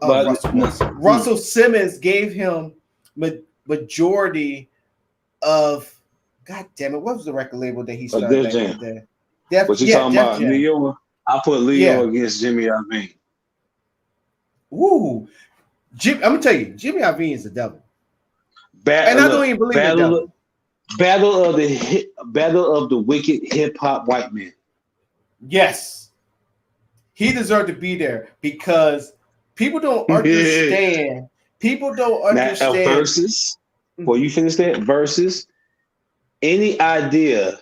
Simmons gave him majority of. God damn it! What was the record label that he started back in the day? What you talking about? New York? I put Leo Yeah. against Jimmy Iovine. Woo. I'm gonna tell you, Jimmy Iovine is the devil, and I don't Look, even believe the devil. battle of the wicked hip hop white men. Yes, he deserved to be there because people don't understand. People don't Now, understand. versus, before you finish that, versus any idea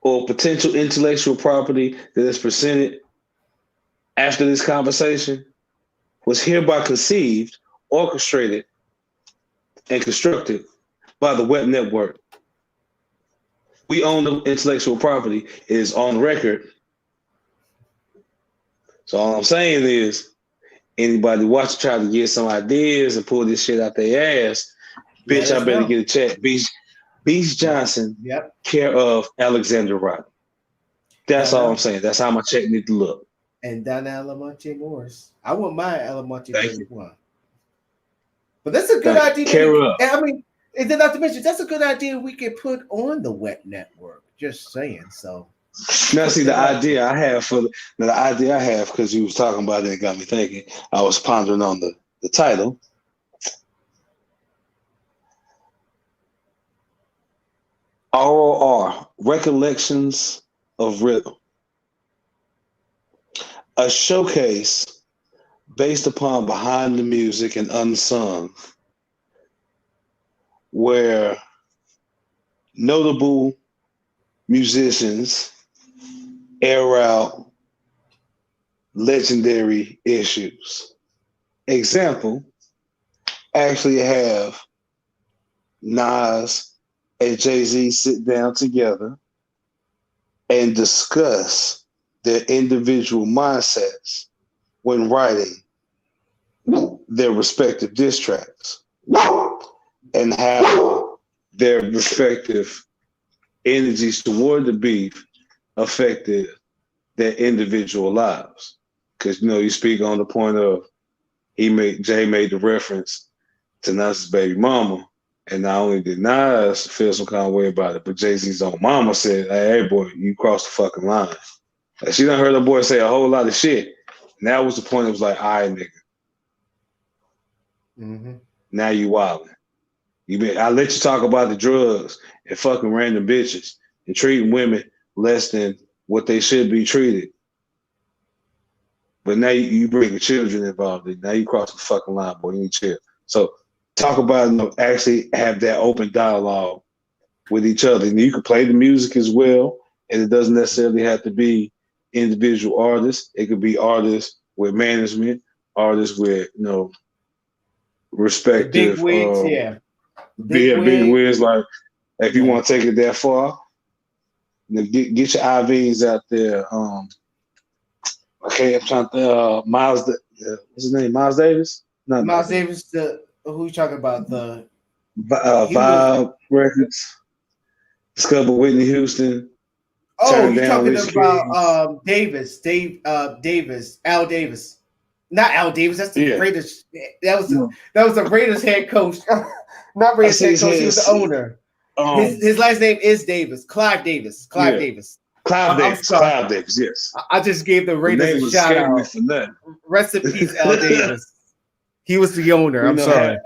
or potential intellectual property that is presented after this conversation was hereby conceived, orchestrated, and constructed by the web network. We own the intellectual property. It is on record. So all I'm saying is, anybody watch try to get some ideas and pull this shit out their ass, Let bitch, I us better know. get a check. Beach Johnson, Yep. care of Alexander Rodney. That's all Donnell I'm saying. That's how my check need to look. and Donnell Lamonte Morris. I wouldn't mind Lamonte Thank you. 31. But that's a good Thank you. idea. Care of. I mean, and then not to mention, that's a good idea we could put on the web network. Just saying. So Now, see the idea I have because you was talking about it, it got me thinking. I was pondering on the title. ROR, Recollections of Rhythm, a showcase based upon behind the music and unsung, where notable musicians air out legendary issues. Example, actually have Nas and Jay-Z sit down together and discuss their individual mindsets when writing their respective diss tracks and how their respective energies toward the beef affected their individual lives. Because you speak on the point of Jay made the reference to Nas's baby mama, and not only did Nas feel some kind of way about it, but Jay-Z's own mama said, "Hey boy, you crossed the fucking line." Like, she done heard the boy say a whole lot of shit. And that was the point. It was like, all right, nigga. mm-hmm. Now you wildin'. I let you talk about the drugs and fucking random bitches and treating women less than what they should be treated. But now you bring the children involved. Now you cross the fucking line, boy. You need to chill. So talk about actually have that open dialogue with each other. And you can play the music as well, and it doesn't necessarily have to be individual artists. It could be artists with management, artists with respective The big wigs, yeah. Big wigs. Like if you want to take it that far, get your IVs out there. Okay, I'm trying to Miles. What's his name? Miles Davis. Not Miles Davis. Who you talking about? The Vibe Records. Discovered Whitney Houston. Oh, you talking about Davis? Davis. Al Davis. Not Al Davis. That's the Raiders. That was the Raiders head coach. Not Raiders head coach. He was the owner. His last name is Davis. Clive Davis. Clive Davis. Clive Davis. Yes. I just gave the Raiders a shout out. Rest in peace, Al Davis. He was the owner. I'm sorry.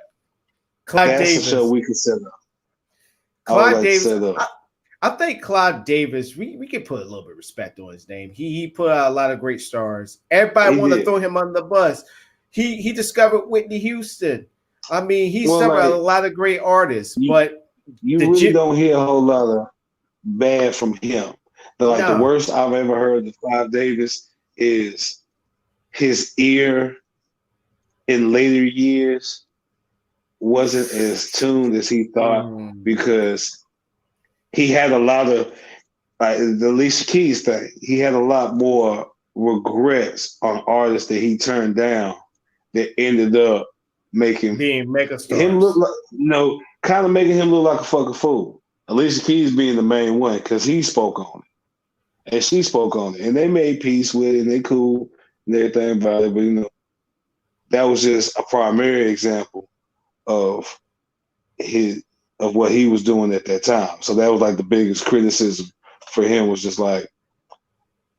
Clive Davis. That's a show we can set up. Clive Davis. I think Clive Davis, we can put a little bit of respect on his name. He put out a lot of great stars. Everybody want to throw him on the bus. He discovered Whitney Houston. I mean, he discovered a lot of great artists, but you really don't hear a whole lot of bad from him. The worst I've ever heard of Clive Davis is his ear in later years wasn't as tuned as he thought because he had a lot of the Alicia Keys thing. He had a lot more regrets on artists that he turned down that ended up making being megastars. Him look like kind of making him look like a fucking fool. Alicia Keys being the main one because he spoke on it and she spoke on it, and they made peace with it and they cool and everything about it. But that was just a primary example of what he was doing at that time. So that was like the biggest criticism for him was just like,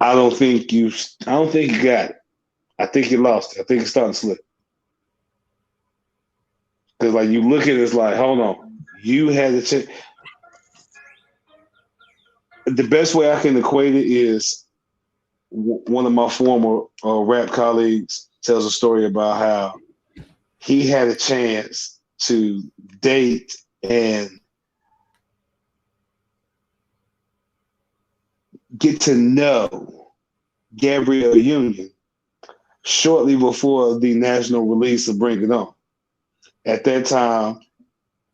I don't think you got it. I think you lost it. I think it's starting to slip. Because like you look at it, it's like, hold on, you had to check. The best way I can equate it is one of my former rap colleagues tells a story about how he had a chance to date and get to know Gabrielle Union shortly before the national release of Bring It On. At that time,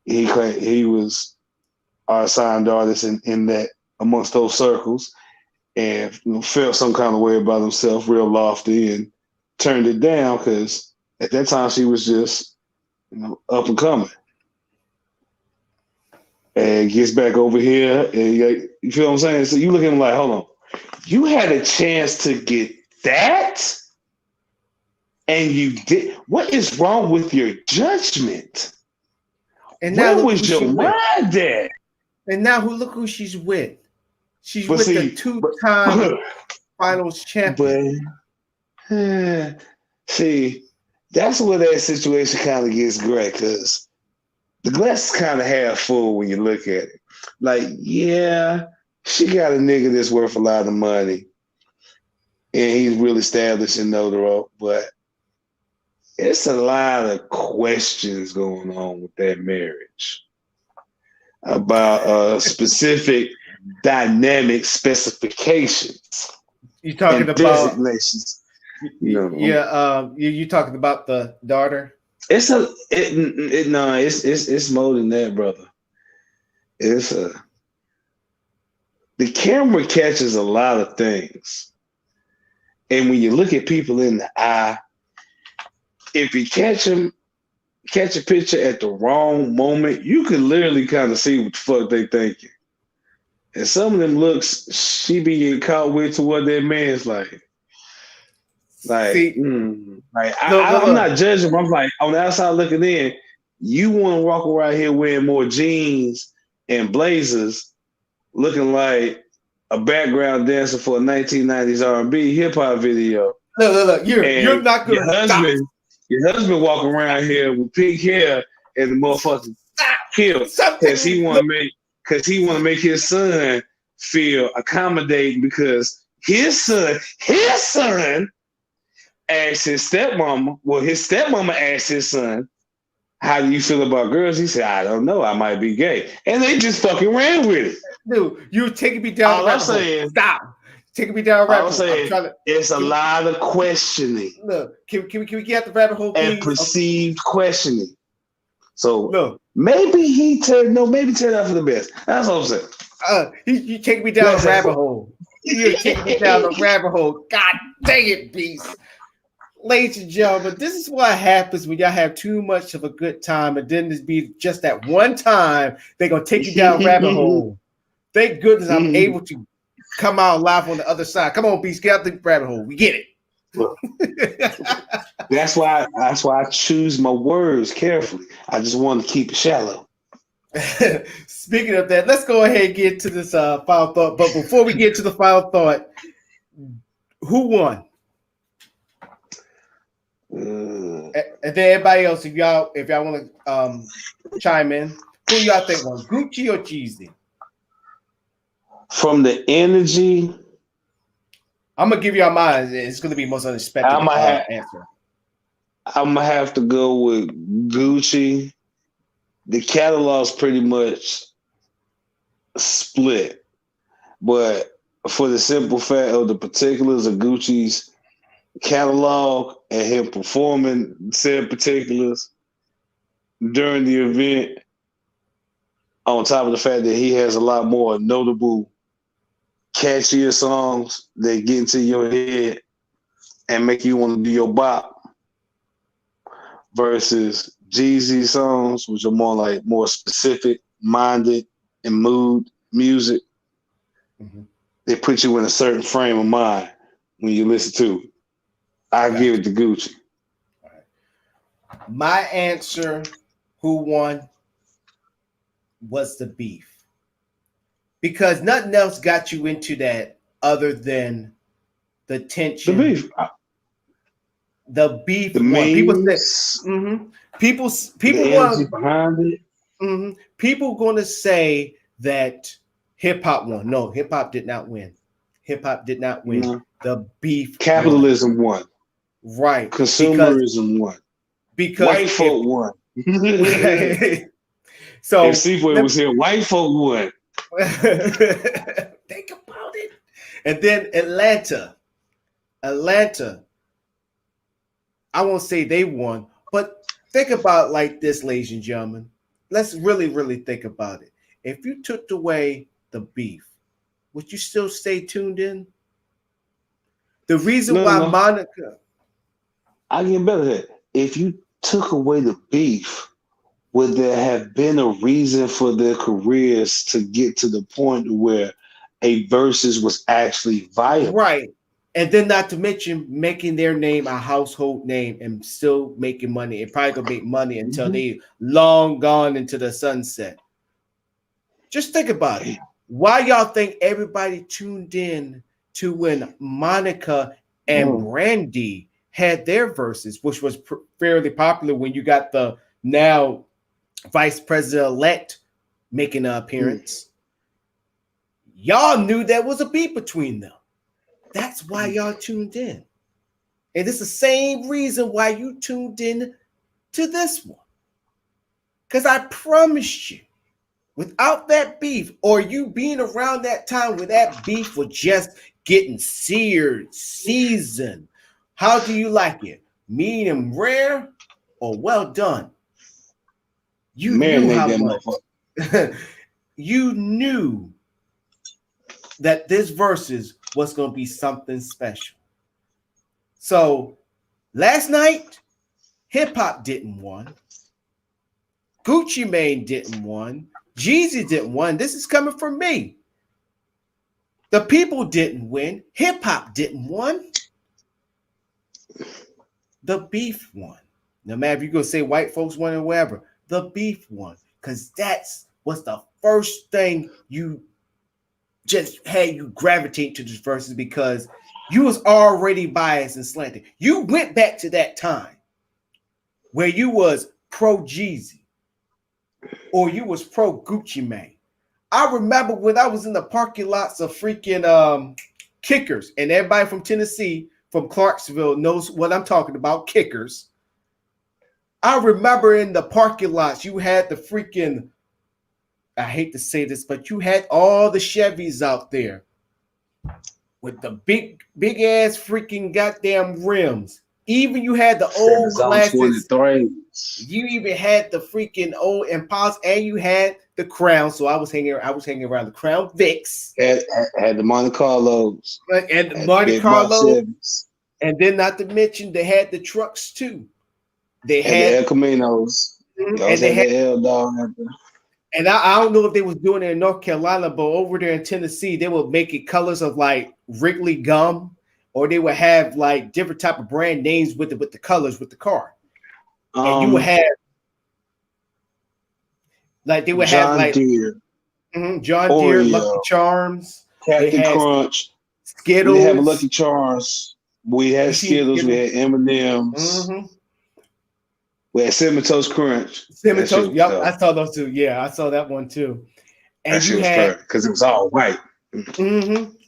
he claimed he was our signed artist in that amongst those circles, and felt some kind of way about himself, real lofty, and turned it down because at that time she was just up and coming. And gets back over here, and you feel what I'm saying? So you look at him like, hold on, you had a chance to get that, and you did. What is wrong with your judgment? And now where was your mind at? And now look who she's with. She's with the 2-time finals champion. But see, that's where that situation kind of gets great, because the glass is kind of half full when you look at it. Like, yeah, she got a nigga that's worth a lot of money, and he's really established in Notaro, but it's a lot of questions going on with that marriage about specific dynamic specifications. You talking about designations? You talking about the daughter? It's more than that, brother. The camera catches a lot of things, and when you look at people in the eye, if you catch a picture at the wrong moment, you can literally kind of see what the fuck they thinking. And some of them looks she be getting caught with toward that man's like I'm not judging. I'm like, on the outside looking in, you want to walk around here wearing more jeans and blazers, looking like a background dancer for a 1990s R&B hip hop video. Look, you're not gonna Your husband walking around here with pink hair and the motherfucking kill because he want to make his son feel accommodating, because his son asked his stepmama. Well, his stepmama asked his son, "How do you feel about girls?" He said, "I don't know. I might be gay," and they just fucking ran with it. Dude, you taking me down. All I'm saying, stop. Taking me down rabbit hole. It's a lot of questioning. Look, can we get the rabbit hole, please? And perceived questioning. So look, maybe he turned out for the best. That's what I'm saying. You taking me down the rabbit hole. You're taking me down the rabbit hole. God dang it, Beast. Ladies and gentlemen, this is what happens when y'all have too much of a good time, and then this be just that one time they're gonna take you down rabbit hole. Thank goodness I'm able to come out live on the other side. Come on, Beast, get out the rabbit hole. We get it. That's why I choose my words carefully. I just want to keep it shallow. Speaking of that, let's go ahead and get to this final thought. But before we get to the final thought, who won? And then everybody else, if y'all want to chime in, who y'all think won, Gucci or Jeezy? From the energy, I'm gonna give y'all mine. It's gonna be most unexpected answer. I'm gonna have to go with Gucci. The catalog's pretty much split, but for the simple fact of the particulars of Gucci's catalog and him performing said particulars during the event, on top of the fact that he has a lot more notable, catchier songs that get into your head and make you want to do your bop, versus Jeezy songs, which are more specific minded and mood music. Mm-hmm. They put you in a certain frame of mind when you listen to it. I give it to Gucci. All right. My answer, who won, was the beef. Because nothing else got you into that other than the The tension, beef. the beef The one. People say, memes, people the energy want behind it. people going to say that hip hop won. No, hip hop did not win. Hip hop did not win. No. The beef Capitalism won. Right. Consumerism won. Because White folk won. So if Seafoy was here, white folk won. think about it. And then Atlanta, I won't say they won, but think about it like this, ladies and gentlemen. Let's really, really think about it. If you took away the beef, would you still stay tuned in? The reason why No. Monica, I get better at it. If you took away the beef, would there have been a reason for their careers to get to the point where a versus was actually viable? right? And then not to mention making their name a household name and still making money. And probably gonna make money until they long gone into the sunset. Just think about it. Why y'all think everybody tuned in to when Monica and Brandy had their verses, which was fairly popular when you got the now vice president-elect making an appearance? Y'all knew there was a beef between them. That's why y'all tuned in. And it's the same reason why you tuned in to this one. Because I promised you, without that beef, or you being around that time where that beef was just getting seared, seasoned, how do you like it? Medium rare or well done? You knew how much. You knew that this versus was going to be something special. So last night, hip hop didn't win. Gucci Mane didn't win. Jeezy didn't win. This is coming from me. The people didn't win. Hip hop didn't win. The beef won. No matter if you're going to say white folks won or whatever, the beef won. Because that's what's the first thing you just had you gravitate to this versus, because you was already biased and slanted. You went back to that time where you was pro Jeezy or you was pro Gucci Mane. I remember when I was in the parking lots of freaking Kickers, and everybody from Tennessee, from Clarksville knows what I'm talking about, Kickers. I remember in the parking lots, you had the freaking, I hate to say this, but you had all the Chevys out there with the big ass freaking goddamn rims. Even you had the old classics. You even had the freaking old Impalas, and you had the Crown. So I was hanging around the Crown Vics. Had the Monte Carlos. And the Monte Carlo. And then not to mention they had the trucks too. They had the El Caminos. And they had the El Dog. And I don't know if they was doing it in North Carolina, but over there in Tennessee, they would make it colors of like Wrigley gum, or they would have like different type of brand names with the colors with the car. And you would have like they would John have like Deere, John Deere, Lucky Charms, Captain Crunch, Skittles. We have Lucky Charms. We had Skittles. We had M&Ms. We had Cinnamon Toast Crunch. Cinnamon Toast. Yep, I saw those too. Yeah, I saw that one too. And that shit was perfect because it was all white.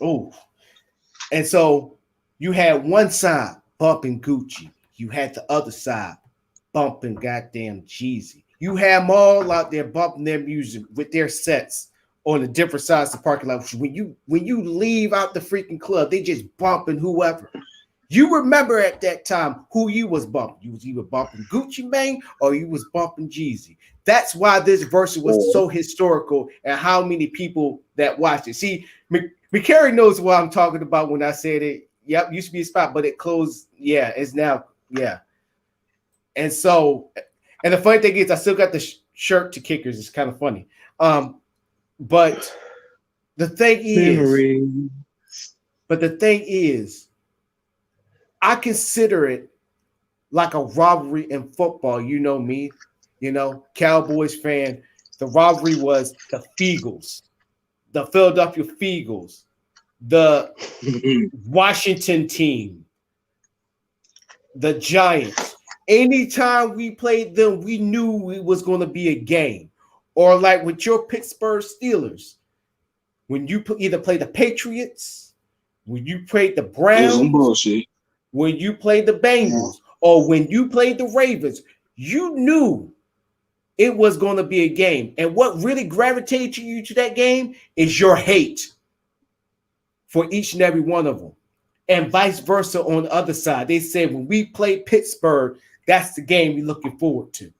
Oh, and so you had one side bumping Gucci. You had the other side bumping goddamn Jeezy. You had them all out there bumping their music with their sets on the different sides of the parking lot. When you leave out the freaking club, they just bumping whoever. You remember at that time who you was bumping. You was either bumping Gucci Mane or you was bumping Jeezy. That's why this verse was so historical and how many people that watched it. See, McCary knows what I'm talking about when I said it. Yep, used to be a spot, but it closed. Yeah, it's now. Yeah. And so, and the funny thing is, I still got the shirt to Kickers. It's kind of funny. But the thing is, I consider it like a rivalry in football. You know me, Cowboys fan. The rivalry was the Eagles, the Philadelphia Eagles, the Washington team, the Giants. Anytime we played them, we knew it was going to be a game. Or like with your Pittsburgh Steelers, when you either play the Patriots, when you played the Browns, when you played the Bengals, or when you played the Ravens, you knew it was going to be a game. And what really gravitated you to that game is your hate for each and every one of them. And vice versa on the other side. They said when we play Pittsburgh, that's the game we're looking forward to.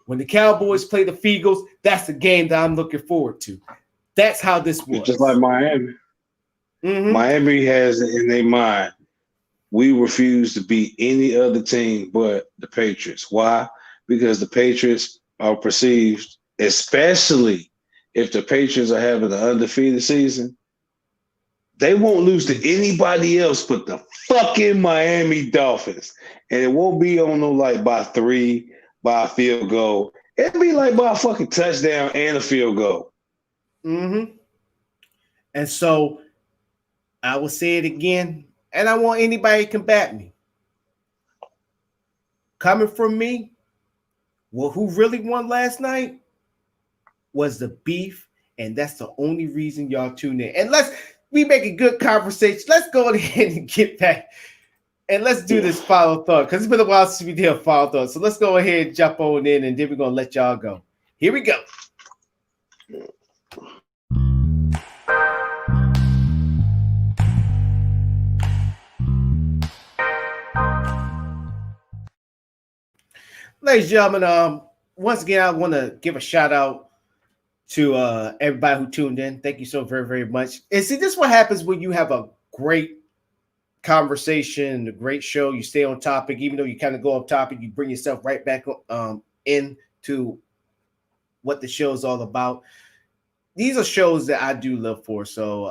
When the Cowboys play the Eagles, that's the game that I'm looking forward to. That's how this was. Just like Miami. Mm-hmm. Miami has in their mind, we refuse to beat any other team but the Patriots. Why? Because the Patriots are perceived, especially if the Patriots are having an undefeated season, they won't lose to anybody else but the fucking Miami Dolphins. And it won't be on no like by 3, by a field goal. It'll be like by a fucking touchdown and a field goal. Mm-hmm. And so I will say it again, and I want anybody to combat me. Coming from me, well, who really won last night was the beef, and that's the only reason y'all tune in. And we make a good conversation. Let's go ahead and get back, and let's do this final thought, because it's been a while since we did a final thought. So let's go ahead and jump on in, and then we're going to let y'all go. Here we go. Ladies and gentlemen, once again, I want to give a shout out to everybody who tuned in. Thank you so very, very much. And see, this is what happens when you have a great conversation, a great show. You stay on topic, even though you kind of go off topic, you bring yourself right back into what the show is all about. These are shows that I do live for. So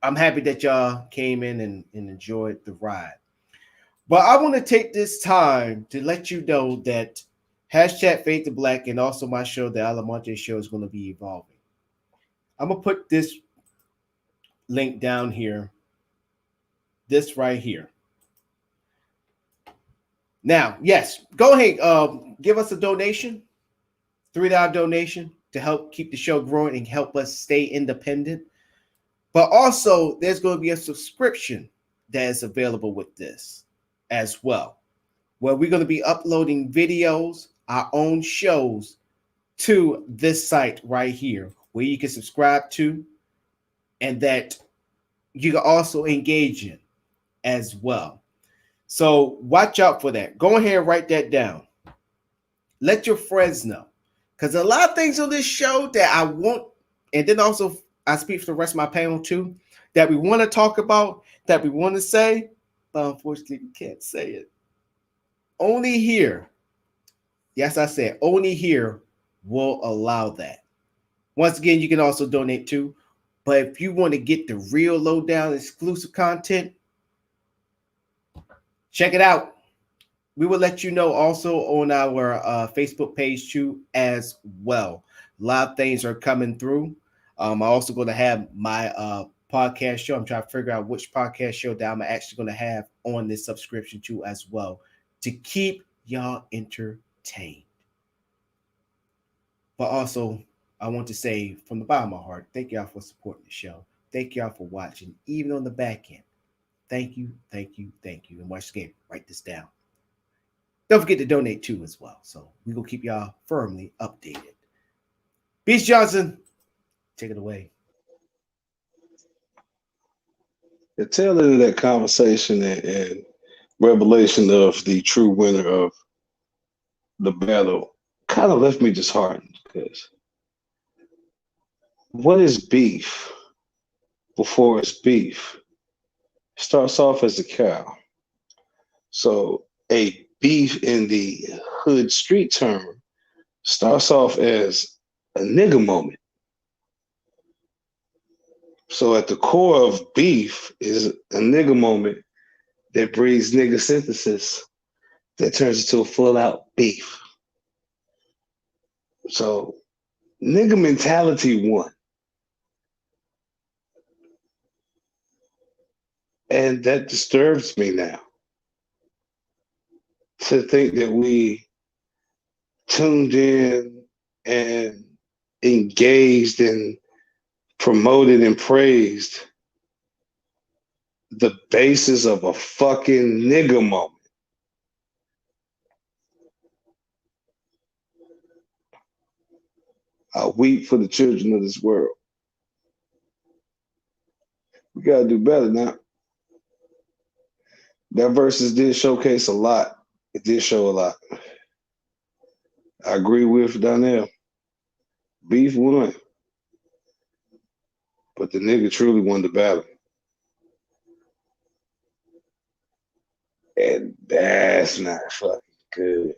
I'm happy that y'all came in and enjoyed the ride. But I want to take this time to let you know that hashtag Faith to Black and also my show, the Alamonte Show, is going to be evolving. I'm going to put this link down here. This right here. Now, yes, go ahead. Give us a donation, $3 donation to help keep the show growing and help us stay independent. But also, there's going to be a subscription that is available with this as well, where we're going to be uploading videos, our own shows to this site right here, where you can subscribe to and that you can also engage in as well. So watch out for that. Go ahead and write that down. Let your friends know, because a lot of things on this show that I want, and then also I speak for the rest of my panel too, that we want to talk about, that we want to say, but unfortunately we can't say it. Only here, yes, I said only here will allow that. Once again, you can also donate too, but if you want to get the real lowdown exclusive content, check it out. We will let you know also on our Facebook page too as well. A lot of things are coming through. I'm also going to have my podcast show. I'm trying to figure out which podcast show that I'm actually going to have on this subscription too as well, to keep y'all entertained. But also, I want to say from the bottom of my heart, thank y'all for supporting the show. Thank y'all for watching, even on the back end. Thank you, thank you, thank you. And once again, write this down. Don't forget to donate too as well. So we're going to keep y'all firmly updated. Beast Johnson, take it away. The tail end of that conversation and revelation of the true winner of the battle kind of left me disheartened, because what is beef before it's beef? Starts off as a cow. So a beef in the hood street term starts off as a nigga moment. So at the core of beef is a nigga moment that breeds nigga synthesis that turns into a full out beef. So nigga mentality won. And that disturbs me now. To think that we tuned in and engaged and promoted and praised the basis of a fucking nigga moment. I weep for the children of this world. We gotta do better now. That verses did showcase a lot. It did show a lot. I agree with Donnell. Beef won. But the nigga truly won the battle. And that's not fucking good.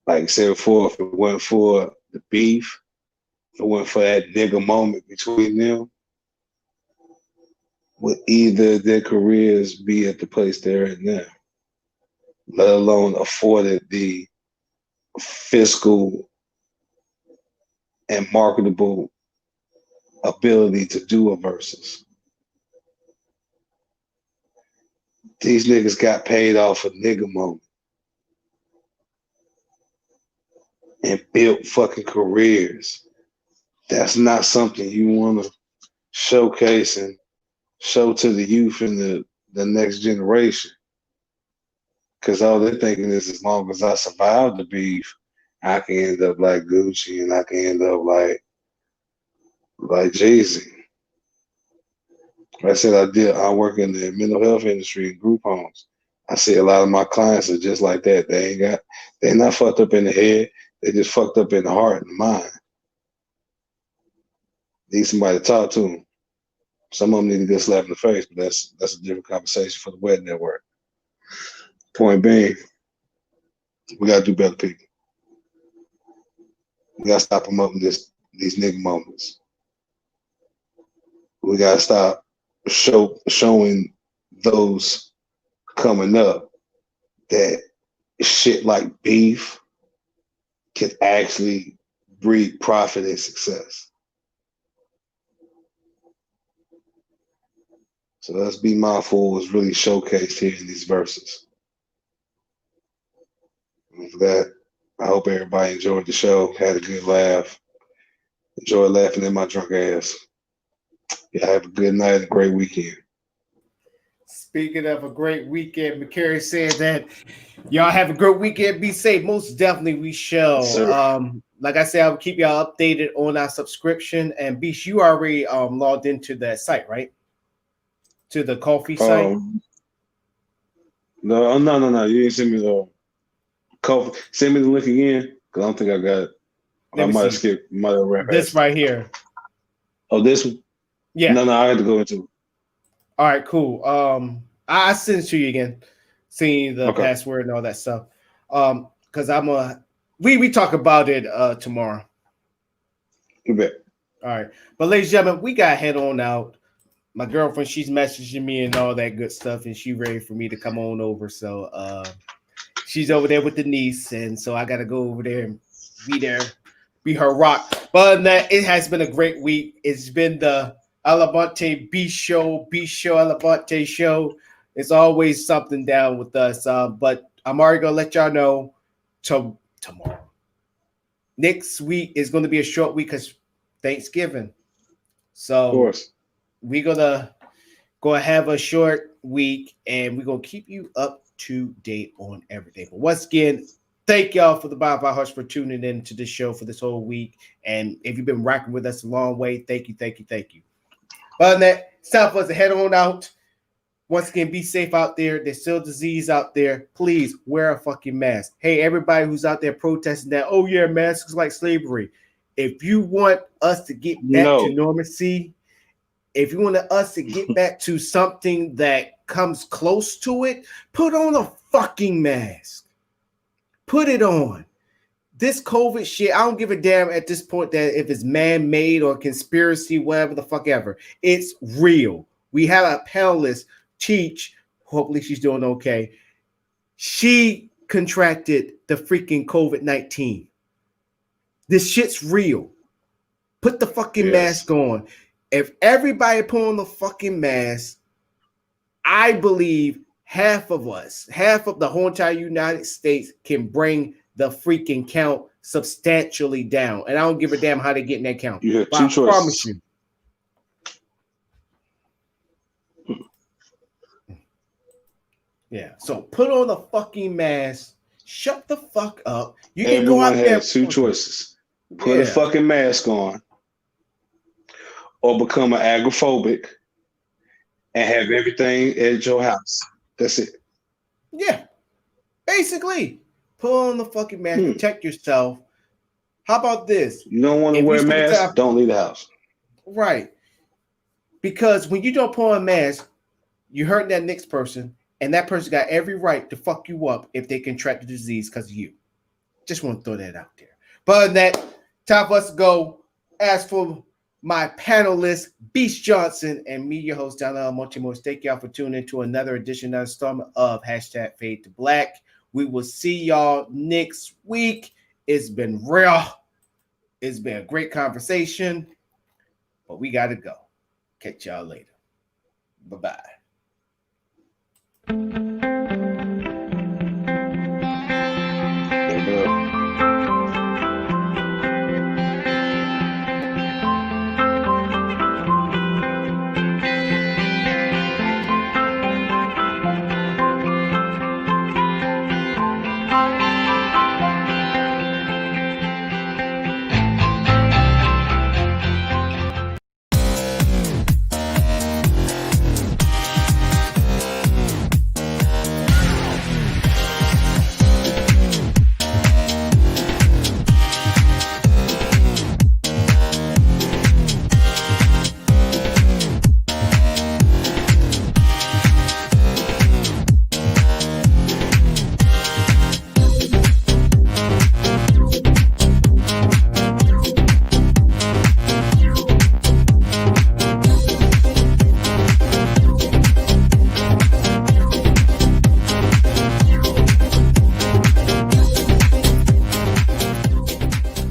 Like I said before, if it wasn't for the beef, if it wasn't for that nigga moment between them, would either their careers be at the place they're at now, let alone afforded the fiscal and marketable ability to do a versus. These niggas got paid off a nigga moment and built fucking careers. That's not something you want to showcase and show to the youth and the next generation. Because all they're thinking is as long as I survive the beef, I can end up like Gucci and I can end up like Jay-Z. Like I said, I work in the mental health industry in group homes. I see a lot of my clients are just like that. They're not fucked up in the head. They just fucked up in the heart and the mind. Need somebody to talk to them. Some of them need a good slap in the face, but that's a different conversation for the Web Network. Point being, we gotta do better, people. We gotta stop promoting these nigga moments. We gotta stop showing those coming up that shit like beef can actually breed profit and success. So let's be mindful what's really showcased here in these verses. And for that, I hope everybody enjoyed the show, had a good laugh, enjoyed laughing at my drunk ass. Yeah, have a good night and a great weekend. Speaking of a great weekend, McCary said that y'all have a great weekend. Be safe. Most definitely we shall. Yes, Like I said, I will keep y'all updated on our subscription. And Beast, you already logged into that site, right? To the coffee site. No. You didn't send me the code. Send me the link again, because I don't think I got it. Let I me might have see. skipped, might have ran This past it. right here. Oh, this one? Yeah. No, I had to go into it. All right, cool. I send it to you again, seeing the Okay. password and all that stuff. Because we talk about it tomorrow. You bet. All right. But ladies and gentlemen, we gotta head on out. My girlfriend, she's messaging me and all that good stuff, and she ready for me to come on over. So she's over there with the niece, and so I gotta go over there and be her rock. But other than that, it has been a great week. It's been the Alabante B show, Alabante show. It's always something down with us. But I'm already gonna let y'all know tomorrow. Next week is going to be a short week because Thanksgiving. So Of course. we're gonna go have a short week and we're gonna keep you up to date on everything. But once again, thank y'all for the bottom of our hearts for tuning in to this show for this whole week. And if you've been rocking with us a long way, thank you. But other than that, it's time for us to head on out. Once again, be safe out there. There's still disease out there. Please wear a fucking mask. Hey, everybody who's out there protesting that, oh yeah, masks like slavery. If you want us to get back to No. normalcy, if you want us to get back to something that comes close to it, put on a fucking mask. Put it on. This COVID shit, I don't give a damn at this point that if it's man-made or conspiracy, whatever the fuck ever. It's real. We have a panelist teach. Hopefully she's doing okay. She contracted the freaking COVID-19. This shit's real. Put the fucking mask on. If everybody put on the fucking mask, I believe half of the whole entire United States can bring the freaking count substantially down. And I don't give a damn how they get in that count. You have but two I choices. promise you. Yeah. So put on the fucking mask. Shut the fuck up. You can Everyone go out there. has two choices. Put a fucking mask on or become an agoraphobic and have everything at your house. That's it. Yeah. Basically, put on the fucking mask. Protect yourself. How about this? You don't want to wear a mask? Don't leave the house. Right. Because when you don't put on a mask, you're hurting that next person, and that person got every right to fuck you up if they contract the disease because of you. Just want to throw that out there. But other than that, time for us to go. As for my panelists, Beast Johnson and me, your host, Donald Montimore, thank y'all for tuning in to another edition, another installment of Hashtag Fade to Black. We will see y'all next week. It's been real. It's been a great conversation, but we got to go. Catch y'all later. Bye-bye.